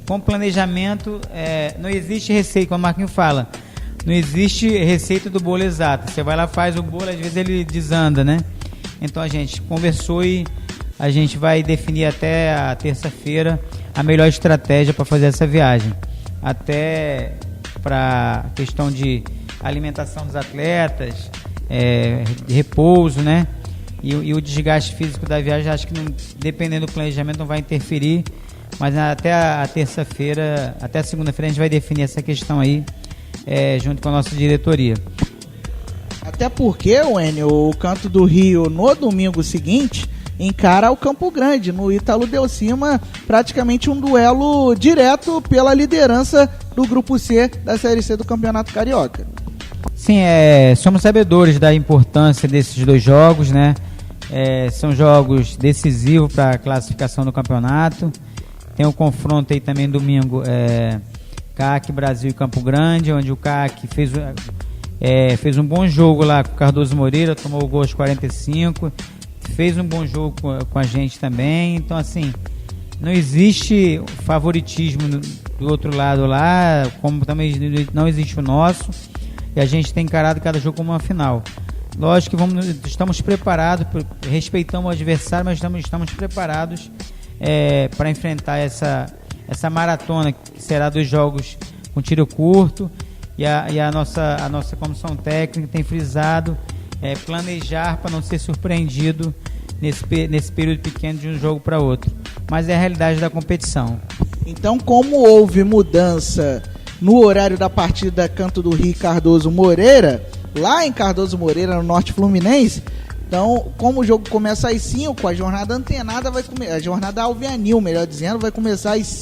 com planejamento não existe receita, como o Marquinhos fala, não existe receita do bolo exato. Você vai lá, faz o bolo, às vezes ele desanda, né? Então a gente conversou e a gente vai definir até a terça-feira a melhor estratégia para fazer essa viagem. Até para questão de alimentação dos atletas, de repouso, né? E o desgaste físico da viagem, acho que dependendo do planejamento não vai interferir, mas até a terça-feira, até a segunda-feira a gente vai definir essa questão aí, junto com a nossa diretoria. Até porque, Enio, o Canto do Rio no domingo seguinte encara o Campo Grande, no Ítalo Delcima, praticamente um duelo direto pela liderança do Grupo C da Série C do Campeonato Carioca. Sim, somos sabedores da importância desses dois jogos, né? São jogos decisivos para a classificação do campeonato. Tem um confronto aí também domingo, CAC Brasil e Campo Grande, onde o CAC fez um bom jogo lá com o Cardoso Moreira, tomou o gol aos 45, fez um bom jogo com a gente também. Então, assim, não existe favoritismo do outro lado lá, como também não existe o nosso, e a gente tem encarado cada jogo como uma final. Lógico que estamos preparados, respeitamos o adversário, mas estamos preparados para enfrentar essa maratona, que será 2 jogos com tiro curto, e a nossa comissão técnica tem frisado planejar para não ser surpreendido nesse período pequeno de um jogo para outro. Mas é a realidade da competição. Então, como houve mudança no horário da partida Canto do Rio Cardoso Moreira, lá em Cardoso Moreira, no Norte Fluminense, então, como o jogo começa às 5, a jornada antenada a jornada alvianil, melhor dizendo, vai começar às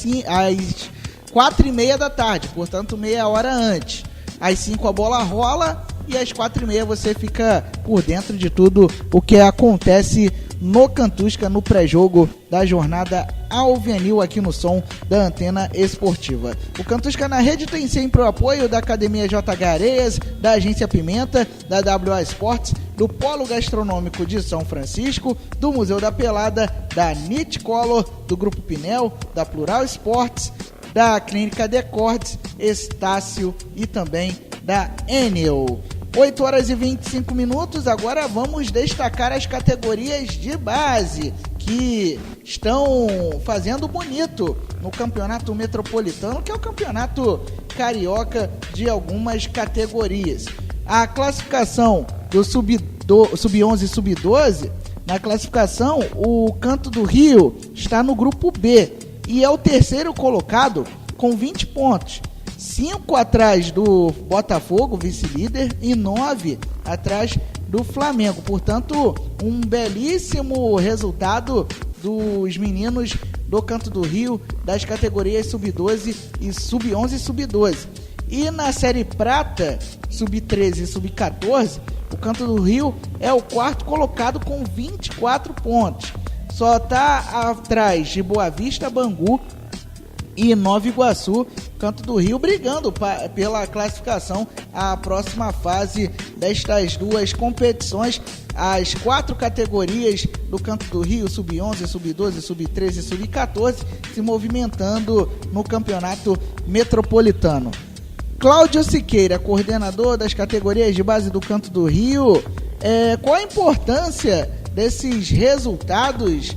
4h30 da tarde, portanto, meia hora antes. Às 5 a bola rola e às 4h30 você fica por dentro de tudo o que acontece no Cantusca, no pré-jogo da jornada alvianil aqui no som da Antena Esportiva. O Cantusca na Rede tem sempre o apoio da Academia JH Areias, da Agência Pimenta, da WA Esportes, do Polo Gastronômico de São Francisco, do Museu da Pelada, da Nitcolor, do Grupo Pinel, da Plural Esportes, da Clínica Decortes, Estácio e também da Enel. 8 horas e 25 minutos, agora vamos destacar as categorias de base que estão fazendo bonito no Campeonato Metropolitano, que é o Campeonato Carioca de algumas categorias. A classificação do Sub-11 e Sub-12, na classificação, o Canto do Rio está no Grupo B e é o terceiro colocado com 20 pontos. 5 atrás do Botafogo, vice-líder, e 9 atrás do Flamengo. Portanto, um belíssimo resultado dos meninos do Canto do Rio, das categorias Sub-12 e Sub-11 e Sub-12. E na Série Prata, Sub-13 e Sub-14, o Canto do Rio é o quarto colocado com 24 pontos. Só está atrás de Boa Vista, Bangu e Nova Iguaçu, Canto do Rio, brigando pela classificação à próxima fase destas duas competições. As 4 categorias do Canto do Rio, Sub-11, Sub-12, Sub-13 e Sub-14, se movimentando no Campeonato Metropolitano. Cláudio Siqueira, coordenador das categorias de base do Canto do Rio, Qual a importância desses resultados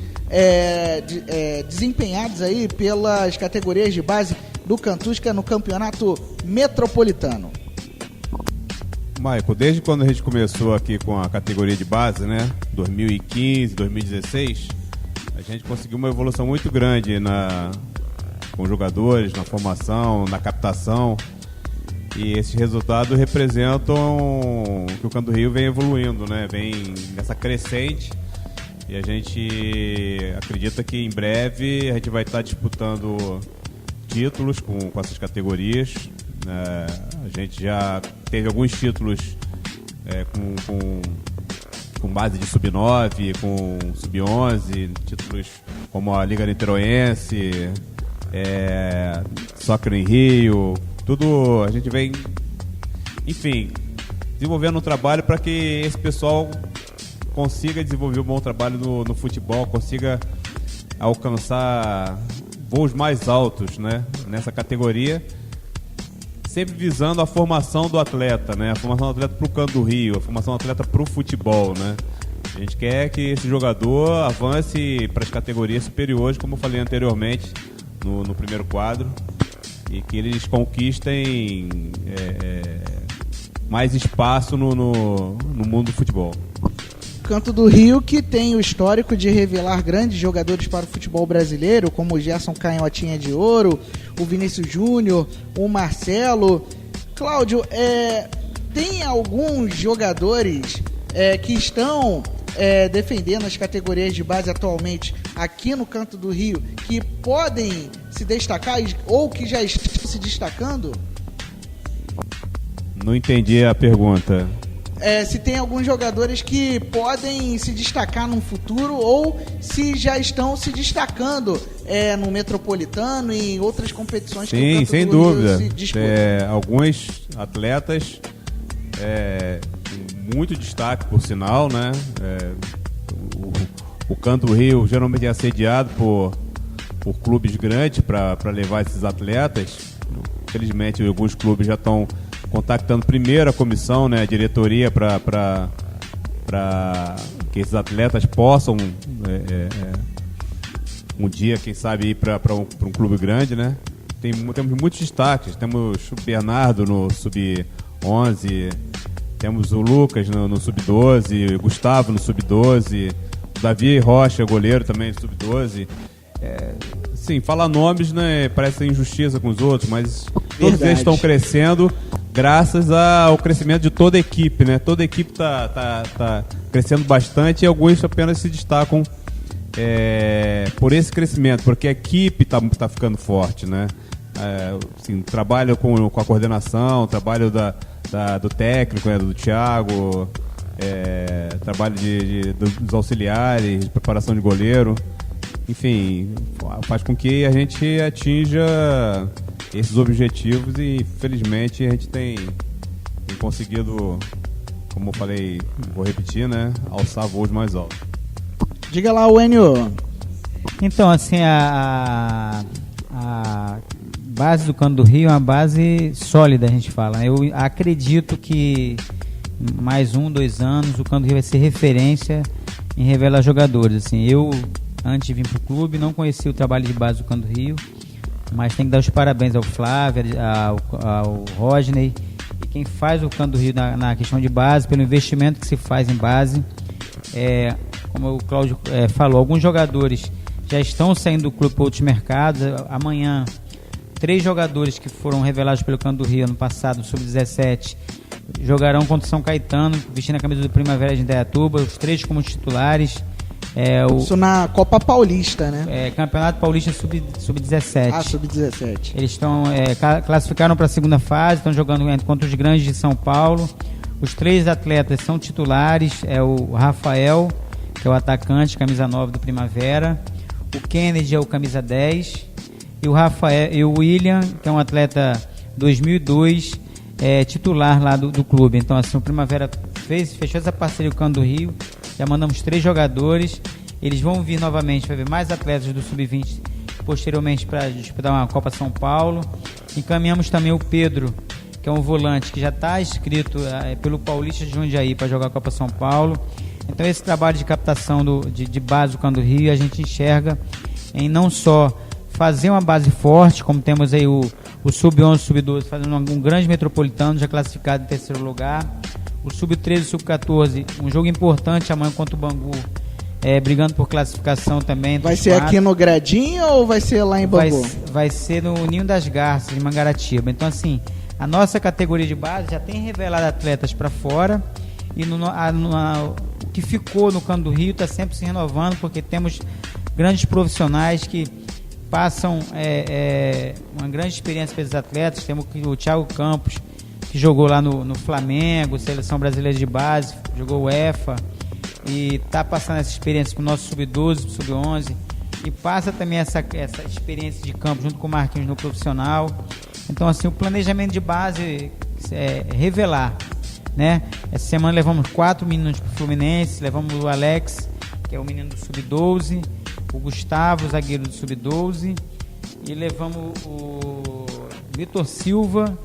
desempenhados aí pelas categorias de base do Cantusca no campeonato metropolitano? Maico, desde quando a gente começou aqui com a categoria de base, né, 2015, 2016, a gente conseguiu uma evolução muito grande com jogadores, na formação, na captação, e esses resultados representam que o Canto do Rio vem evoluindo, né, vem nessa crescente, e a gente acredita que em breve a gente vai estar disputando títulos com essas categorias. A gente já teve alguns títulos com base de sub-9, com sub-11, títulos como a Liga Niteroense, Soccer em Rio, tudo a gente vem, enfim, desenvolvendo um trabalho para que esse pessoal consiga desenvolver um bom trabalho no futebol, consiga alcançar voos mais altos, né, nessa categoria, sempre visando a formação do atleta, né? A formação do atleta para o Canto do Rio, a formação do atleta para o futebol, né? A gente quer que esse jogador avance para as categorias superiores, como eu falei anteriormente no primeiro quadro, e que eles conquistem mais espaço no mundo do futebol. Canto do Rio, que tem o histórico de revelar grandes jogadores para o futebol brasileiro, como o Gerson Canhotinha de Ouro, o Vinícius Júnior, o Marcelo. Cláudio, tem alguns jogadores que estão defendendo as categorias de base atualmente aqui no Canto do Rio, que podem se destacar ou que já estão se destacando? Não entendi a pergunta. Se tem alguns jogadores que podem se destacar no futuro ou se já estão se destacando no Metropolitano e em outras competições. Sim, que o Canto sem do dúvida. Rio se disputa. Alguns atletas com muito destaque, por sinal, né? O Canto do Rio geralmente é assediado por clubes grandes para levar esses atletas. Infelizmente, alguns clubes já estão contactando primeiro a comissão, né, a diretoria, para que esses atletas possam um dia, quem sabe, ir para um clube grande, né? Temos muitos destaques. Temos o Bernardo no sub-11, temos o Lucas no sub-12, o Gustavo no sub-12, o Davi Rocha, goleiro também no sub-12. Sim, falar nomes, né, parece injustiça com os outros, mas todos eles estão crescendo graças ao crescimento de toda a equipe, né? Toda a equipe tá crescendo bastante e alguns apenas se destacam por esse crescimento, porque a equipe tá ficando forte, né? Assim, trabalho com a coordenação, trabalho do técnico, né, do Thiago, trabalho dos auxiliares, preparação de goleiro, enfim, faz com que a gente atinja esses objetivos e, felizmente, a gente tem conseguido, como eu falei, vou repetir, né, alçar voos mais altos. Diga lá, Enio. Então, assim, a base do Canto do Rio é uma base sólida, a gente fala. Eu acredito que mais 2 anos o Canto do Rio vai ser referência em revelar jogadores. Assim, eu, antes de vir para o clube, não conhecia o trabalho de base do Canto do Rio, mas tem que dar os parabéns ao Flávio, ao Rodney, e quem faz o Canto do Rio na questão de base, pelo investimento que se faz em base. Como o Cláudio falou, alguns jogadores já estão saindo do clube para outros mercados. Amanhã, 3 jogadores que foram revelados pelo Canto do Rio ano passado, sub-17, jogarão contra o São Caetano, vestindo a camisa do Primavera de Indaiatuba, os 3 como titulares. Isso na Copa Paulista, né? Campeonato Paulista sub-17. Sub-17. Eles classificaram para a segunda fase, estão jogando contra os grandes de São Paulo. Os 3 atletas são titulares, o Rafael, que é o atacante, camisa 9 do Primavera, o Kennedy é o camisa 10, e o Rafael e o William, que é um atleta 2002, titular lá do clube. Então, assim, o Primavera fechou essa parceria com o Canto do Rio. Já mandamos 3 jogadores. Eles vão vir novamente para ver mais atletas do Sub-20 posteriormente para disputar uma Copa São Paulo. Encaminhamos também o Pedro, que é um volante que já está inscrito pelo Paulista de Jundiaí para jogar a Copa São Paulo. Então esse trabalho de captação de base do Canto do Rio, a gente enxerga em não só fazer uma base forte, como temos aí o Sub-11 e Sub-12 fazendo um grande metropolitano, já classificado em terceiro lugar. O Sub-13 e Sub-14, um jogo importante amanhã contra o Bangu, brigando por classificação também. Vai ser aqui no Gradinho ou vai ser lá em Bangu? Vai ser no Ninho das Garças, em Mangaratiba. Então, assim, a nossa categoria de base já tem revelado atletas para fora e o que ficou no Canto do Rio está sempre se renovando, porque temos grandes profissionais que passam uma grande experiência para esses atletas. Temos o Thiago Campos, que jogou lá no Flamengo, Seleção Brasileira de Base, jogou o EFA, e está passando essa experiência com o nosso Sub-12, Sub-11, e passa também essa experiência de campo junto com o Marquinhos no profissional. Então, assim, o planejamento de base é revelar, né? Essa semana levamos 4 meninos para o Fluminense, levamos o Alex, que é o menino do Sub-12, o Gustavo, o zagueiro do Sub-12, e levamos o Vitor Silva,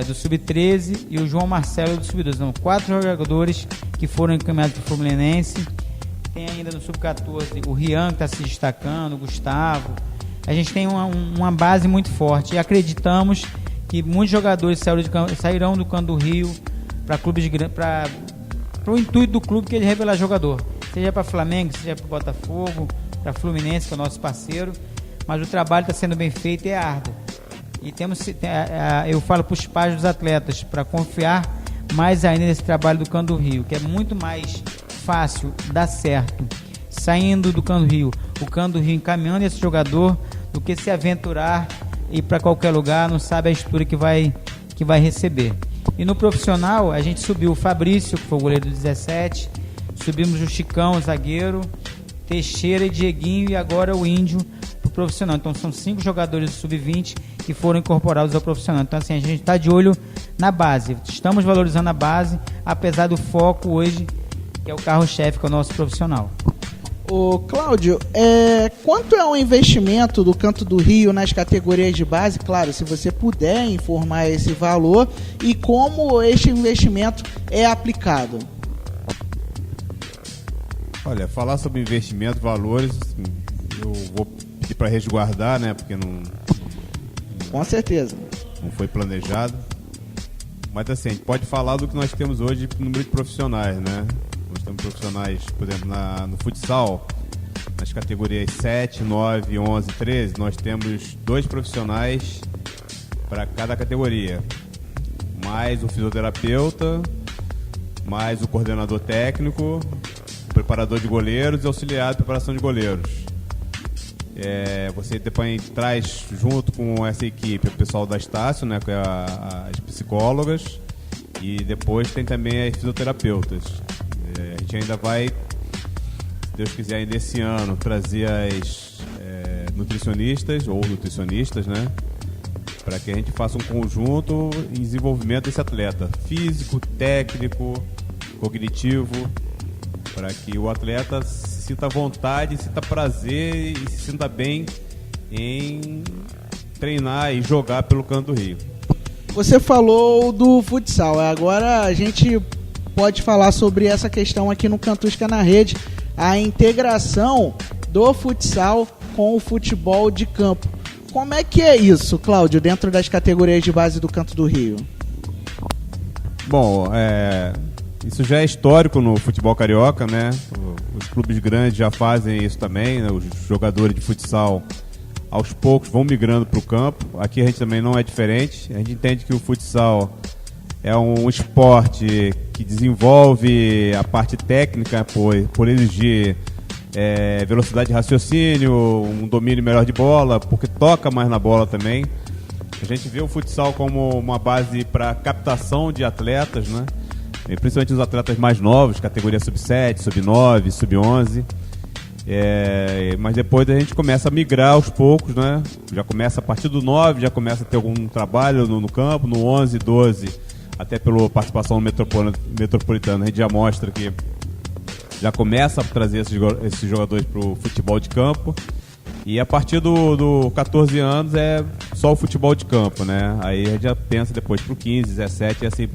do Sub-13, e o João Marcelo do Sub-12. Então, 4 jogadores que foram encaminhados para o Fluminense. Tem ainda no Sub-14 o Rian, que está se destacando, o Gustavo. A gente tem uma base muito forte e acreditamos que muitos jogadores sairão do Canto do Rio para clubes grandes, para o intuito do clube, que é de revelar jogador, seja para Flamengo, seja para Botafogo, para Fluminense, que é o nosso parceiro. Mas o trabalho está sendo bem feito e é árduo. E eu falo para os pais dos atletas para confiar mais ainda nesse trabalho do Canto do Rio, que é muito mais fácil dar certo saindo do Canto do Rio, o Canto do Rio encaminhando esse jogador, do que se aventurar e ir para qualquer lugar, não sabe a estrutura que vai receber. E no profissional a gente subiu o Fabrício, que foi o goleiro do 17, subimos o Chicão, o zagueiro, Teixeira e Dieguinho, e agora o Índio pro profissional. Então são 5 jogadores do Sub-20 que foram incorporados ao profissional. Então, assim, a gente está de olho na base, estamos valorizando a base, apesar do foco hoje, que é o carro-chefe, que é o nosso profissional. Ô Cláudio, quanto é o investimento do Canto do Rio nas categorias de base? Claro, se você puder informar esse valor, e como este investimento é aplicado. Olha, falar sobre investimento, valores, eu vou pedir para resguardar, né? Porque não... Com certeza. Não foi planejado. Mas assim, a gente pode falar do que nós temos hoje no número de profissionais, né? Nós temos profissionais, por exemplo, no futsal, nas categorias 7, 9, 11, 13, nós temos 2 profissionais para cada categoria. Mais o fisioterapeuta, mais o coordenador técnico, o preparador de goleiros e auxiliar de preparação de goleiros. Você depois traz junto com essa equipe o pessoal da Estácio, né, que é as psicólogas, e depois tem também as fisioterapeutas. A gente ainda vai, se Deus quiser, ainda esse ano trazer as nutricionistas ou nutricionistas, né, para que a gente faça um conjunto em desenvolvimento desse atleta físico, técnico, cognitivo, para que o atleta se sinta vontade, sinta prazer e se sinta bem em treinar e jogar pelo Canto do Rio. Você falou do futsal, agora a gente pode falar sobre essa questão aqui no Cantusca na Rede, a integração do futsal com o futebol de campo. Como é que é isso, Cláudio, dentro das categorias de base do Canto do Rio? Bom, isso já é histórico no futebol carioca, né? Os clubes grandes já fazem isso também, né? Os jogadores de futsal, aos poucos, vão migrando para o campo. Aqui a gente também não é diferente. A gente entende que o futsal é um esporte que desenvolve a parte técnica por exigir velocidade de raciocínio, um domínio melhor de bola, porque toca mais na bola também. A gente vê o futsal como uma base para captação de atletas, né? E principalmente os atletas mais novos, categoria sub-7, sub-9, sub-11. Mas depois a gente começa a migrar aos poucos, né? Já começa a partir do 9, já começa a ter algum trabalho no campo, no 11, 12, até pela participação no metropolitano, a gente já mostra que já começa a trazer esses jogadores para o futebol de campo. E a partir do 14 anos só o futebol de campo, né? Aí a gente já pensa depois pro 15, 17 e assim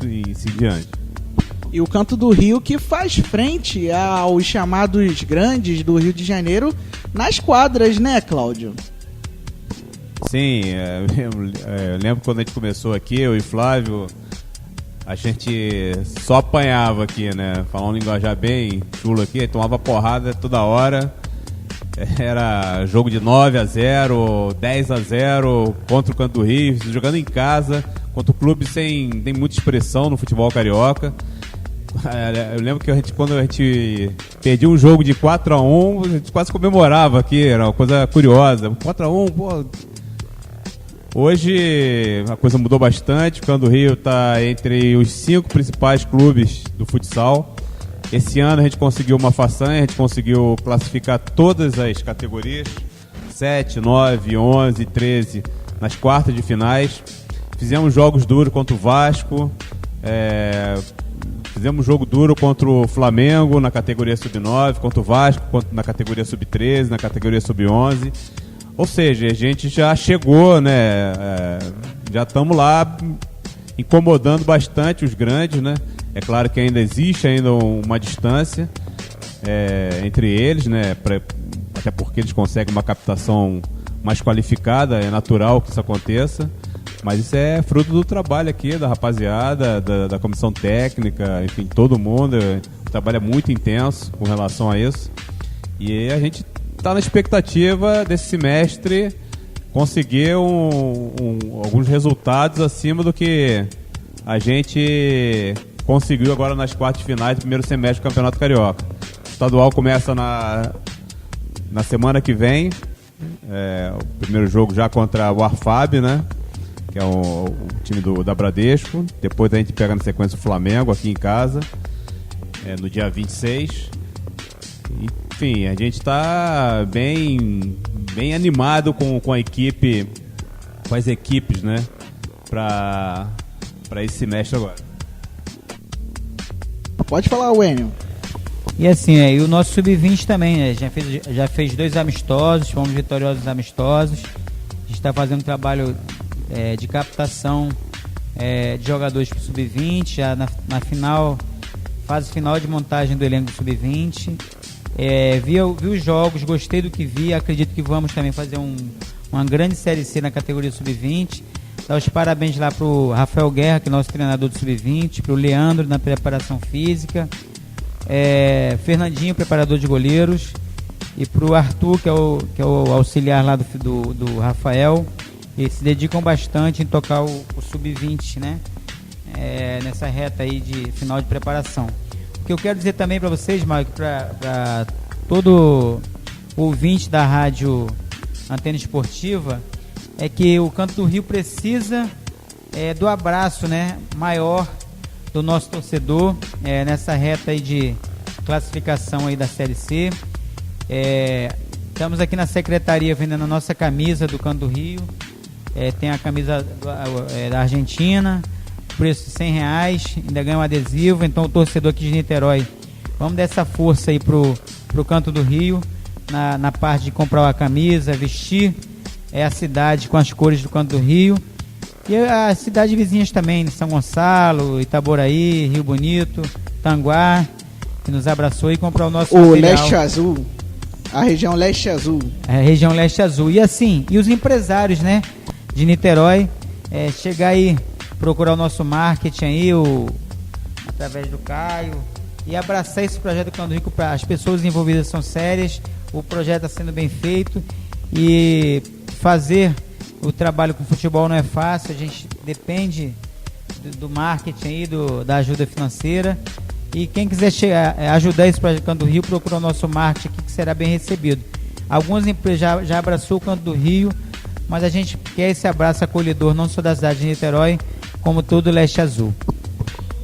diante. E o Canto do Rio que faz frente aos chamados grandes do Rio de Janeiro nas quadras, né, Cláudio? Sim, eu lembro quando a gente começou aqui, eu e Flávio, a gente só apanhava aqui, né? Falando um linguajar bem chulo aqui, tomava porrada toda hora. Era jogo de 9-0, 10-0 contra o Canto do Rio, jogando em casa, contra o clube sem muita expressão no futebol carioca. Eu lembro que quando a gente perdia um jogo de 4-1, a gente quase comemorava aqui, era uma coisa curiosa. 4-1, pô. Hoje a coisa mudou bastante, o Canto do Rio está entre os 5 principais clubes do futsal. Esse ano a gente conseguiu uma façanha, a gente conseguiu classificar todas as categorias, 7, 9, 11, 13, nas quartas de finais. Fizemos jogos duros contra o Vasco, fizemos jogo duro contra o Flamengo na categoria sub-9, contra o Vasco na categoria sub-13, na categoria sub-11. Ou seja, a gente já chegou, né? Já estamos lá incomodando bastante os grandes, né? É claro que ainda existe uma distância entre eles, né? Até porque eles conseguem uma captação mais qualificada, é natural que isso aconteça. Mas isso é fruto do trabalho aqui, da rapaziada, da comissão técnica, enfim, todo mundo. O trabalho é muito intenso com relação a isso. E a gente está na expectativa desse semestre conseguir alguns resultados acima do que a gente conseguiu agora nas quartas de finais do primeiro semestre do Campeonato Carioca. O estadual começa na semana que vem, o primeiro jogo já contra o Arfab, né? Que é o time da Bradesco. Depois a gente pega na sequência o Flamengo aqui em casa, no dia 26. Enfim, a gente está bem animado com a equipe, com as equipes, né? Para esse semestre agora. Pode falar, Wênio. E assim, e o nosso sub-20 também, né? Já fez 2 amistosos, fomos vitoriosos amistosos. A gente está fazendo um trabalho de captação de jogadores para o sub-20, já na fase final de montagem do elenco do sub-20. Vi os jogos, gostei do que vi, acredito que vamos também fazer uma grande Série C na categoria sub-20. Dar os parabéns lá pro Rafael Guerra, que é nosso treinador do sub-20, pro Leandro na preparação física, Fernandinho, preparador de goleiros, e pro Arthur, que é o auxiliar lá do Rafael. Eles se dedicam bastante em tocar o sub-20, né? Nessa reta aí de final de preparação. O que eu quero dizer também para vocês, Marco, para todo ouvinte da Rádio Antena Esportiva, é que o Canto do Rio precisa do abraço, né, maior do nosso torcedor nessa reta aí de classificação aí da Série C. Estamos aqui na secretaria vendendo a nossa camisa do Canto do Rio. Tem a camisa da Argentina, preço de R$100, ainda ganha um adesivo. Então o torcedor aqui de Niterói, vamos dar essa força aí pro Canto do Rio, na parte de comprar a camisa, vestir a cidade com as cores do Canto do Rio, e as cidades vizinhas também, São Gonçalo, Itaboraí, Rio Bonito, Tanguá, que nos abraçou, e comprar o nosso material. Leste Azul, a região Leste Azul. A região Leste Azul. E assim, e os empresários, né, de Niterói, chegar aí, procurar o nosso marketing aí, através do Caio, e abraçar esse projeto do Canto do Rio. As pessoas envolvidas são sérias, o projeto está sendo bem feito, e fazer o trabalho com futebol não é fácil. A gente depende do marketing aí, da ajuda financeira, e quem quiser ajudar esse projeto do Canto do Rio, procura o nosso marketing aqui, que será bem recebido. Algumas empresas já abraçou o Canto do Rio, mas a gente quer esse abraço acolhedor, não só da cidade de Niterói, como todo o Leste Azul.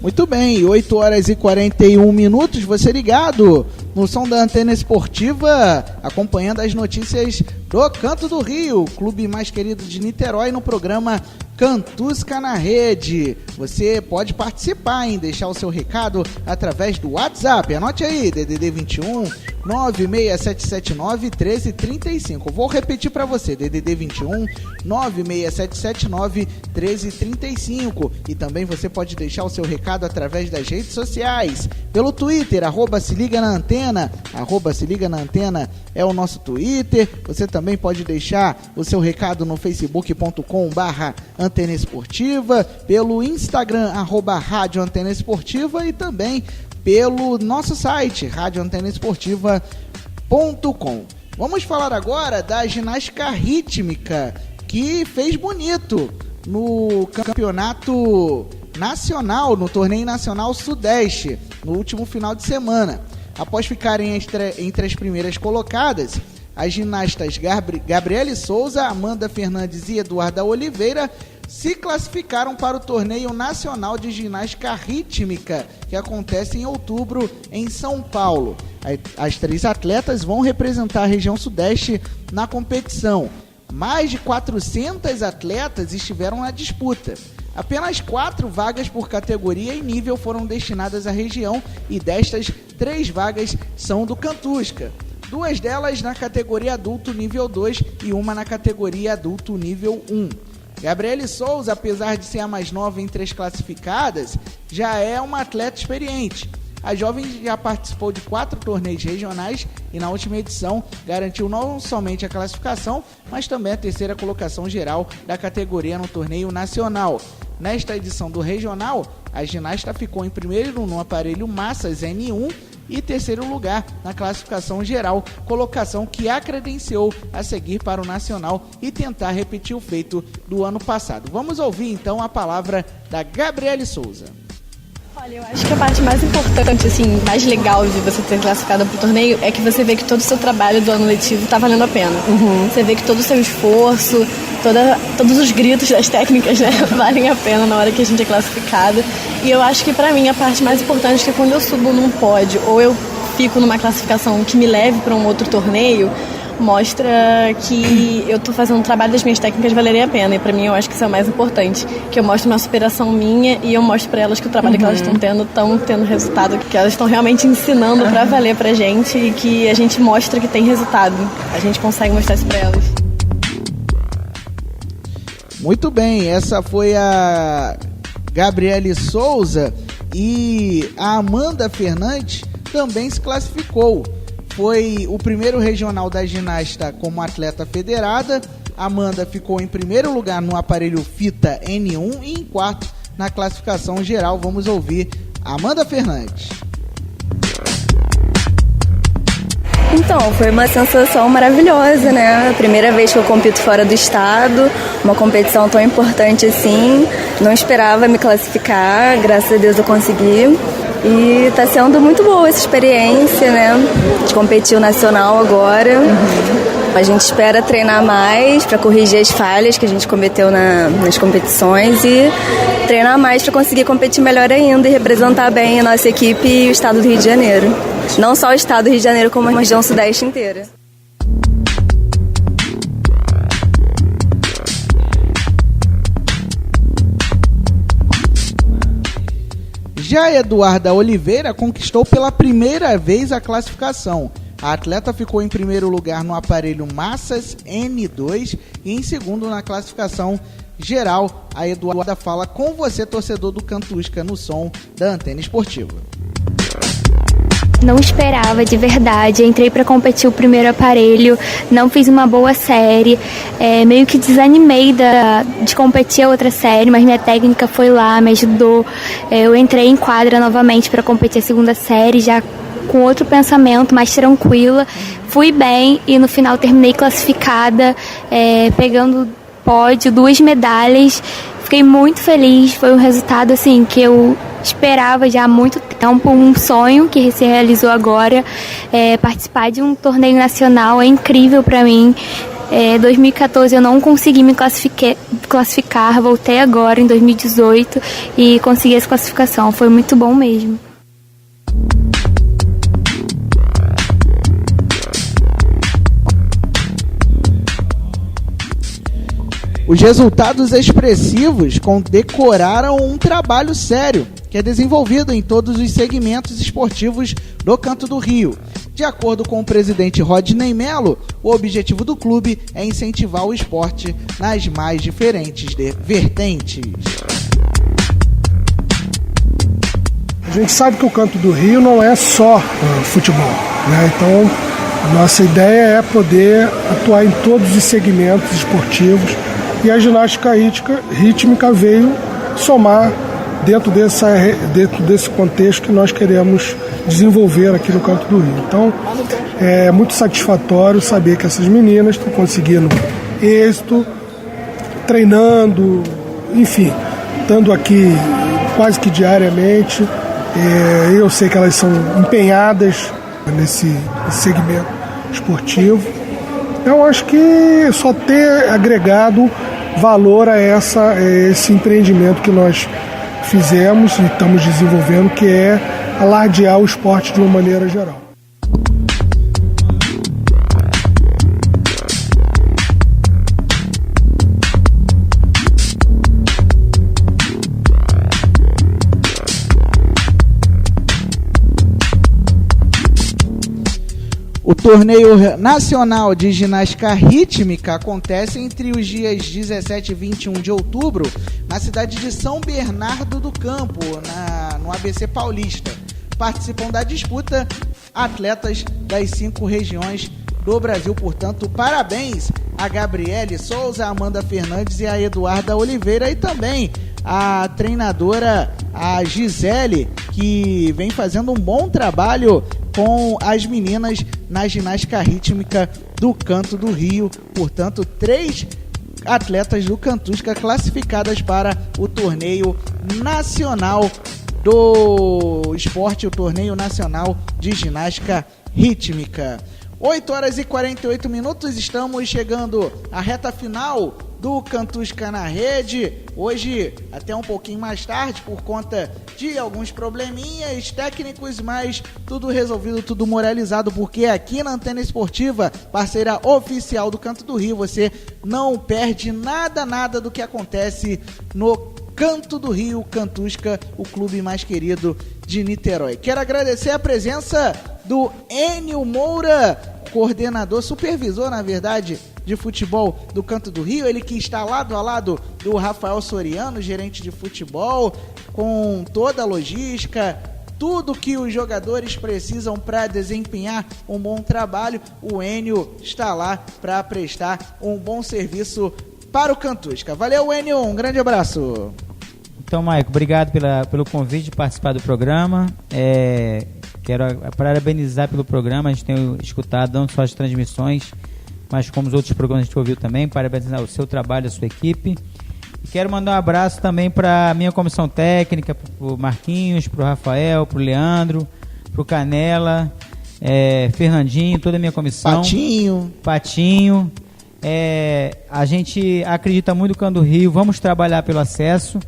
Muito bem, 8h41, você ligado no som da Antena Esportiva, acompanhando as notícias do Canto do Rio, clube mais querido de Niterói, no programa Cantusca na Rede. Você pode participar, hein? Deixar o seu recado através do WhatsApp. Anote aí, DDD 21 96779 1335. Vou repetir para você, DDD 21 96779 1335. E também você pode deixar o seu recado através das redes sociais, pelo Twitter, @se liga na antena, @se liga na antena é o nosso Twitter. Você também pode deixar o seu recado no facebook.com/Antena Esportiva, pelo Instagram, @Rádio Antena Esportiva, e também pelo nosso site, radioantenaesportiva.com. Vamos falar agora da ginástica rítmica, que fez bonito no campeonato nacional, no torneio nacional Sudeste, no último final de semana. Após ficarem entre as primeiras colocadas, as ginastas Gabriele Souza, Amanda Fernandes e Eduarda Oliveira se classificaram para o torneio nacional de ginástica rítmica, que acontece em outubro em São Paulo. As 3 atletas vão representar a região Sudeste na competição. Mais de 400 atletas estiveram na disputa. Apenas 4 vagas por categoria e nível foram destinadas à região, e destas, 3 vagas são do Cantusca. 2 delas na categoria adulto nível 2 e uma na categoria adulto nível 1. Gabriele Souza, apesar de ser a mais nova entre as classificadas, já é uma atleta experiente. A jovem já participou de 4 torneios regionais e na última edição garantiu não somente a classificação, mas também a 3ª colocação geral da categoria no torneio nacional. Nesta edição do regional, a ginasta ficou em primeiro no aparelho massas N1 e 3º lugar na classificação geral, colocação que a credenciou a seguir para o nacional e tentar repetir o feito do ano passado. Vamos ouvir então a palavra da Gabriele Souza. Olha, eu acho que a parte mais importante, assim, mais legal de você ter classificado para o torneio é que você vê que todo o seu trabalho do ano letivo está valendo a pena. Você vê que todo o seu esforço, todos os gritos das técnicas, né, valem a pena na hora que a gente é classificado. E eu acho que para mim a parte mais importante é que quando eu subo num pódio ou eu fico numa classificação que me leve para um outro torneio, mostra que eu tô fazendo um trabalho das minhas técnicas valerem a pena. E pra mim eu acho que isso é o mais importante, que eu mostro uma superação minha e eu mostro pra elas que o trabalho que elas estão tendo resultado, que elas estão realmente ensinando pra valer pra gente e que a gente mostra que tem resultado. A gente consegue mostrar isso pra elas. Muito bem, essa foi a Gabriele Souza, e a Amanda Fernandes também se classificou. Foi o primeiro regional da ginasta como atleta federada. Amanda ficou em primeiro lugar no aparelho fita N1 e em quarto na classificação geral. Vamos ouvir Amanda Fernandes. Então, foi uma sensação maravilhosa, né? A primeira vez que eu compito fora do estado, uma competição tão importante assim. Não esperava me classificar, graças a Deus eu consegui. E está sendo muito boa essa experiência, né? De competir o nacional agora. A gente espera treinar mais para corrigir as falhas que a gente cometeu nas competições e treinar mais para conseguir competir melhor ainda e representar bem a nossa equipe e o estado do Rio de Janeiro. Não só o estado do Rio de Janeiro, como a região Sudeste inteira. Já Eduarda Oliveira conquistou pela primeira vez a classificação. A atleta ficou em primeiro lugar no aparelho massas N2 e em segundo na classificação geral. A Eduarda fala com você, torcedor do Cantusca, no som da Antena Esportiva. Não esperava, de verdade. Entrei para competir o primeiro aparelho, não fiz uma boa série, meio que desanimei de competir a outra série, mas minha técnica foi lá, me ajudou. Eu entrei em quadra novamente para competir a segunda série, já com outro pensamento, mais tranquila. Fui bem e no final terminei classificada, pegando pódio, 2 medalhas. Fiquei muito feliz, foi um resultado assim que eu esperava já há muito tempo, um sonho que se realizou agora. Participar de um torneio nacional é incrível para mim. 2014 eu não consegui me classificar, voltei agora em 2018 e consegui essa classificação, foi muito bom mesmo. Os resultados expressivos condecoraram um trabalho sério que é desenvolvido em todos os segmentos esportivos do Canto do Rio. De acordo com o presidente Rodney Melo, o objetivo do clube é incentivar o esporte nas mais diferentes vertentes. A gente sabe que o Canto do Rio não é só futebol, né? Então, a nossa ideia é poder atuar em todos os segmentos esportivos e a ginástica rítmica veio somar dentro desse contexto que nós queremos desenvolver aqui no Canto do Rio. Então, é muito satisfatório saber que essas meninas estão conseguindo êxito, treinando, enfim, estando aqui quase que diariamente. Eu sei que elas são empenhadas nesse segmento esportivo. Eu acho que só ter agregado valor a esse empreendimento que nós fizemos e estamos desenvolvendo, que é alardear o esporte de uma maneira geral. O torneio nacional de ginástica rítmica acontece entre os dias 17 e 21 de outubro na cidade de São Bernardo do Campo, no ABC Paulista. Participam da disputa atletas das 5 regiões do Brasil. Portanto, parabéns a Gabriele Souza, a Amanda Fernandes e a Eduarda Oliveira, e também a treinadora, a Gisele, que vem fazendo um bom trabalho com as meninas na ginástica rítmica do Canto do Rio. Portanto, 3 atletas do Cantusca classificadas para o torneio nacional do esporte, o torneio nacional de ginástica rítmica. 8h48, estamos chegando à reta final do Cantusca na Rede. Hoje até um pouquinho mais tarde por conta de alguns probleminhas técnicos, mas tudo resolvido, tudo moralizado, porque aqui na Antena Esportiva, parceira oficial do Canto do Rio, você não perde nada do que acontece no Canto do Rio, Cantusca, o clube mais querido de Niterói. Quero agradecer a presença do Enio Moura, coordenador, supervisor, na verdade, de futebol do Canto do Rio, ele que está lado a lado do Rafael Soriano, gerente de futebol, com toda a logística, tudo que os jogadores precisam para desempenhar um bom trabalho. O Enio está lá para prestar um bom serviço para o Cantusca. Valeu, Enio, um grande abraço. Então, Maico, obrigado pelo convite de participar do programa. Quero parabenizar pelo programa, a gente tem escutado não só as transmissões, mas como os outros programas a gente ouviu também. Parabenizar o seu trabalho, a sua equipe. E quero mandar um abraço também para a minha comissão técnica, para o Marquinhos, para o Rafael, para o Leandro, para o Canela, Fernandinho, toda a minha comissão. Patinho. A gente acredita muito no Canto do Rio, vamos trabalhar pelo acesso.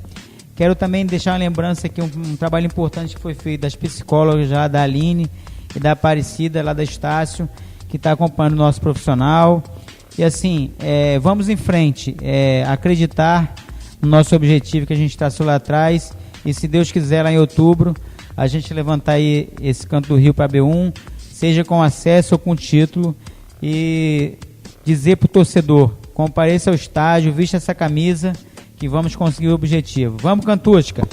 Quero também deixar uma lembrança aqui, um trabalho importante que foi feito das psicólogas já, da Aline e da Aparecida, lá da Estácio, que está acompanhando o nosso profissional. E assim, vamos em frente, acreditar no nosso objetivo que a gente traçou lá atrás, e se Deus quiser, lá em outubro, a gente levantar aí esse Canto do Rio para B1, seja com acesso ou com título, e dizer para o torcedor, compareça ao estádio, vista essa camisa, que vamos conseguir o objetivo. Vamos, Cantusca!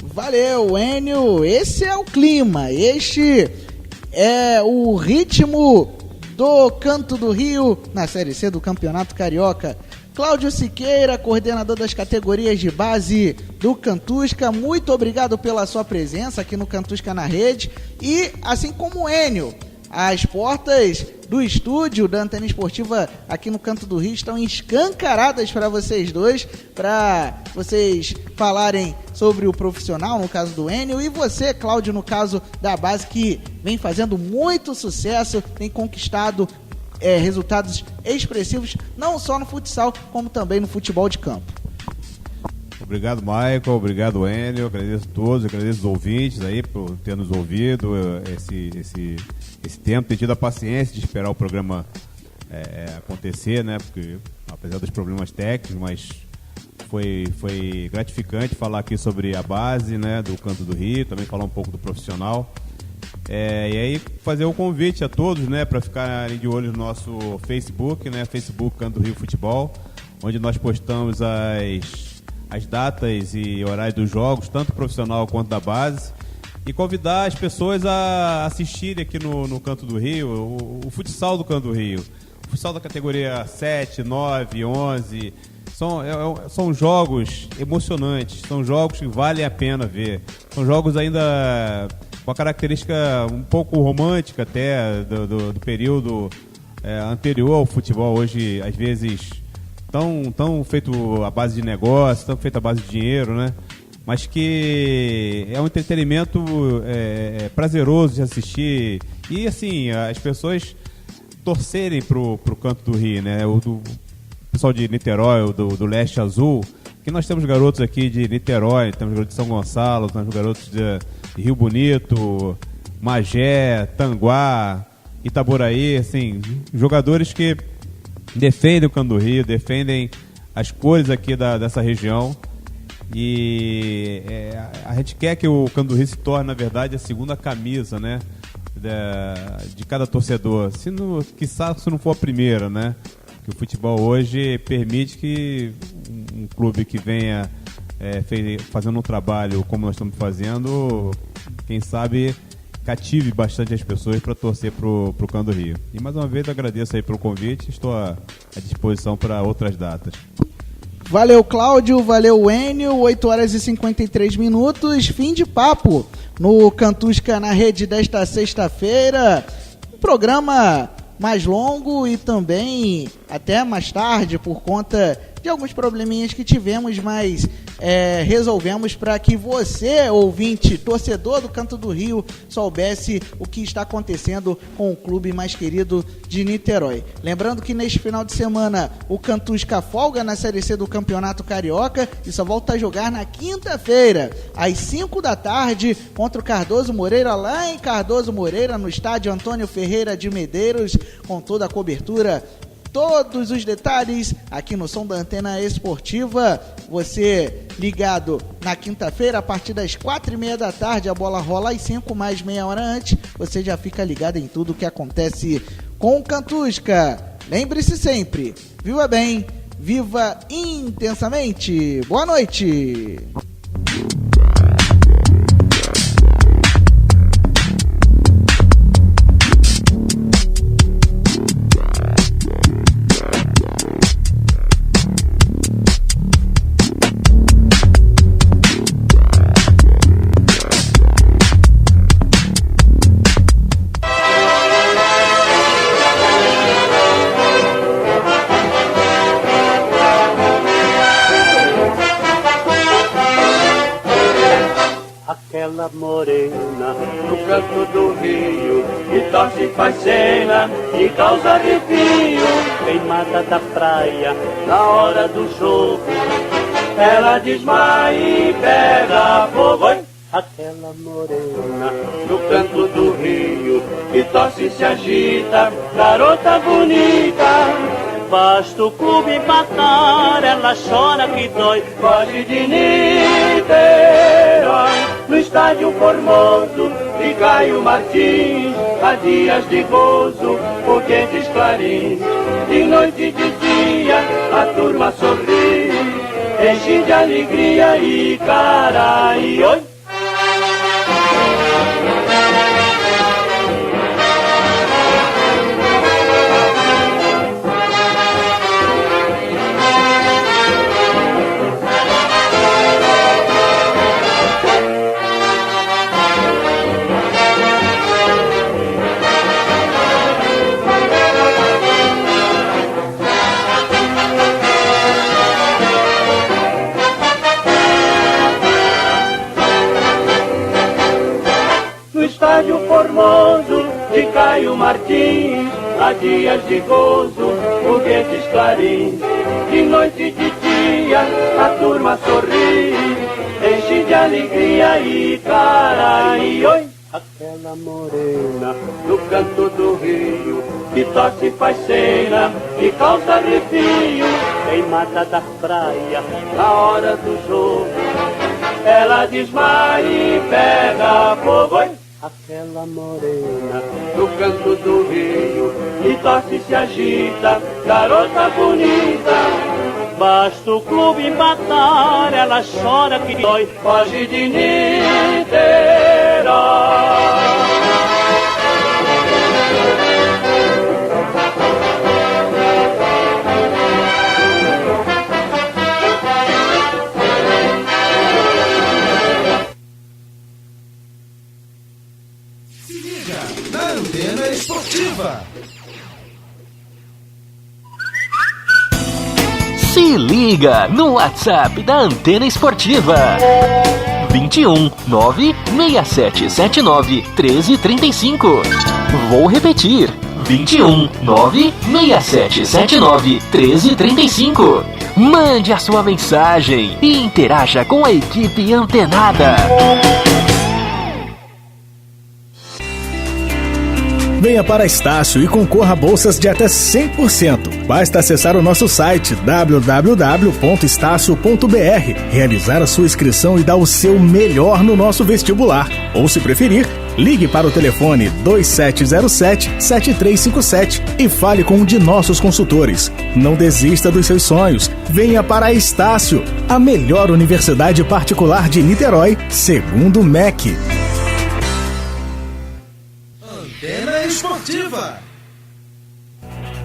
Valeu, Enio! Esse é o clima, este é o ritmo do Canto do Rio na Série C do Campeonato Carioca. Cláudio Siqueira, coordenador das categorias de base do Cantusca, muito obrigado pela sua presença aqui no Cantusca na Rede. E assim como o Enio, as portas do estúdio da Antena Esportiva aqui no Canto do Rio estão escancaradas para vocês dois, para vocês falarem sobre o profissional, no caso do Enio, e você, Cláudio, no caso da base, que vem fazendo muito sucesso, tem conquistado resultados expressivos, não só no futsal, como também no futebol de campo. Obrigado, Michael, obrigado, Enio, agradeço a todos, agradeço os ouvintes aí por ter nos ouvido esse tempo, ter tido a paciência de esperar o programa acontecer, né? Porque apesar dos problemas técnicos, mas foi gratificante falar aqui sobre a base, né, do Canto do Rio, também falar um pouco do profissional. E aí fazer o convite a todos, né, para ficarem de olho no nosso Facebook, né, Facebook Canto do Rio Futebol, onde nós postamos as datas e horários dos jogos, tanto profissional quanto da base, e convidar as pessoas a assistirem aqui no Canto do Rio, o futsal do Canto do Rio, o futsal da categoria 7, 9, 11, são jogos emocionantes, são jogos que valem a pena ver, são jogos ainda com a característica um pouco romântica até do período anterior ao futebol. Hoje, às vezes, tão feito à base de negócio, tão feito à base de dinheiro, né? Mas que é um entretenimento prazeroso de assistir. E, assim, as pessoas torcerem pro Canto do Rio, né? O pessoal de Niterói, do Leste Azul, que nós temos garotos aqui de Niterói, temos garotos de São Gonçalo, temos garotos de Rio Bonito, Magé, Tanguá, Itaboraí, assim, jogadores que defendem o Canto do Rio, defendem as cores aqui dessa região. E a gente quer que o Canto do Rio se torne, na verdade, a segunda camisa, né, de cada torcedor. Quiçá se não for a primeira, né? Que o futebol hoje permite que um clube que venha fazendo um trabalho como nós estamos fazendo, quem sabe cative bastante as pessoas para torcer pro Canto do Rio. E mais uma vez agradeço aí pelo convite, estou à disposição para outras datas. Valeu, Cláudio, valeu, Enio, 8 horas e 53 minutos, fim de papo no Cantusca na Rede desta sexta-feira, um programa mais longo e também até mais tarde por conta de alguns probleminhas que tivemos, mas resolvemos para que você, ouvinte, torcedor do Canto do Rio, soubesse o que está acontecendo com o clube mais querido de Niterói. Lembrando que neste final de semana o Cantusca folga na Série C do Campeonato Carioca e só volta a jogar na quinta-feira, às 5 da tarde, contra o Cardoso Moreira, lá em Cardoso Moreira, no estádio Antônio Ferreira de Medeiros, com toda a cobertura, todos os detalhes aqui no Som da Antena Esportiva. Você ligado na quinta-feira, a partir das 4h30 da tarde, a bola rola às 5, mais meia hora antes. Você já fica ligado em tudo que acontece com o Cantusca. Lembre-se sempre, viva bem, viva intensamente. Boa noite. Aquela morena no canto do rio, que torce, faz cena e causa arrepio. Queimada da praia, na hora do jogo, ela desmaia e pega fogo. Aquela morena no canto do rio, que torce e se agita, garota bonita. Basta o clube empatar, ela chora que dói. Foge de Niterói, no estádio Formoso de Caio Martins, há dias de gozo, foguetes clarins. De noite e de dia a turma sorri, enche de alegria e cara e oi. Estádio Formoso de Caio Martins, há dias de gozo, foguetes clarins. De noite e de dia a turma sorri, enche de alegria e cara e oi. Aquela morena no canto do rio, que torce faz cena e causa arrepio. Em mata da praia, na hora do jogo, ela desmaia e pega fogo. Aquela morena no canto do rio, e torce se agita, garota bonita. Basta o clube empatar, ela chora que dói, foge de Niterói. Se liga na Antena Esportiva. Se liga no WhatsApp da Antena Esportiva. 21 96779 1335. Vou repetir. 21 96779 1335. Mande a sua mensagem e interaja com a equipe antenada. Venha para Estácio e concorra a bolsas de até 100%. Basta acessar o nosso site www.estacio.br, realizar a sua inscrição e dar o seu melhor no nosso vestibular. Ou, se preferir, ligue para o telefone 2707-7357 e fale com um de nossos consultores. Não desista dos seus sonhos. Venha para a Estácio, a melhor universidade particular de Niterói, segundo o MEC. Antena Esportiva.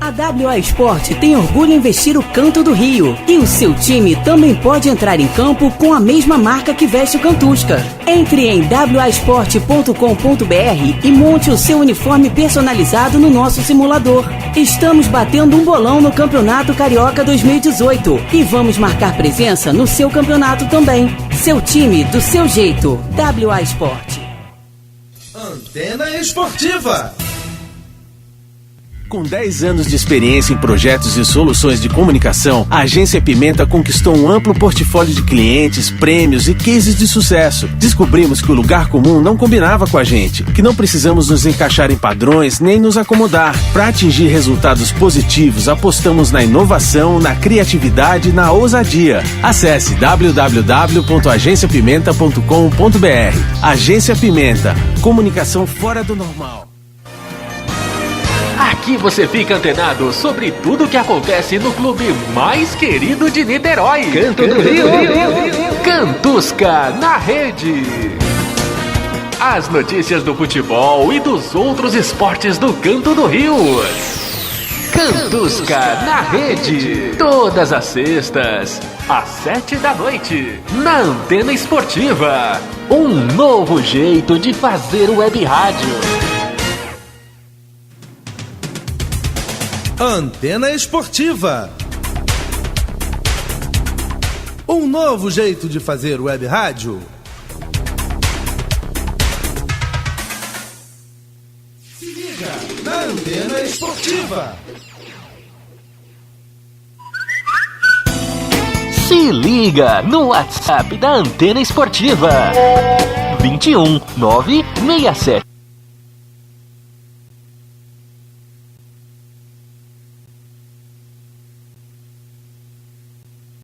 A WA Sport tem orgulho em vestir o Canto do Rio. E o seu time também pode entrar em campo com a mesma marca que veste o Cantusca. Entre em wasport.com.br e monte o seu uniforme personalizado no nosso simulador. Estamos batendo um bolão no Campeonato Carioca 2018 e vamos marcar presença no seu campeonato também. Seu time do seu jeito. WA Sport. Antena Esportiva. Com 10 anos de experiência em projetos e soluções de comunicação, a Agência Pimenta conquistou um amplo portfólio de clientes, prêmios e cases de sucesso. Descobrimos que o lugar comum não combinava com a gente, que não precisamos nos encaixar em padrões nem nos acomodar. Para atingir resultados positivos, apostamos na inovação, na criatividade e na ousadia. Acesse www.agenciapimenta.com.br. Agência Pimenta. Comunicação fora do normal. Aqui você fica antenado sobre tudo que acontece no clube mais querido de Niterói. Canto do Rio. Cantusca na rede. As notícias do futebol e dos outros esportes do Canto do Rio. Cantusca na rede. Todas as sextas, às 19h, na Antena Esportiva. Um novo jeito de fazer web rádio. Antena Esportiva. Um novo jeito de fazer web rádio. Se liga na Antena Esportiva. Se liga no WhatsApp da Antena Esportiva. 21 967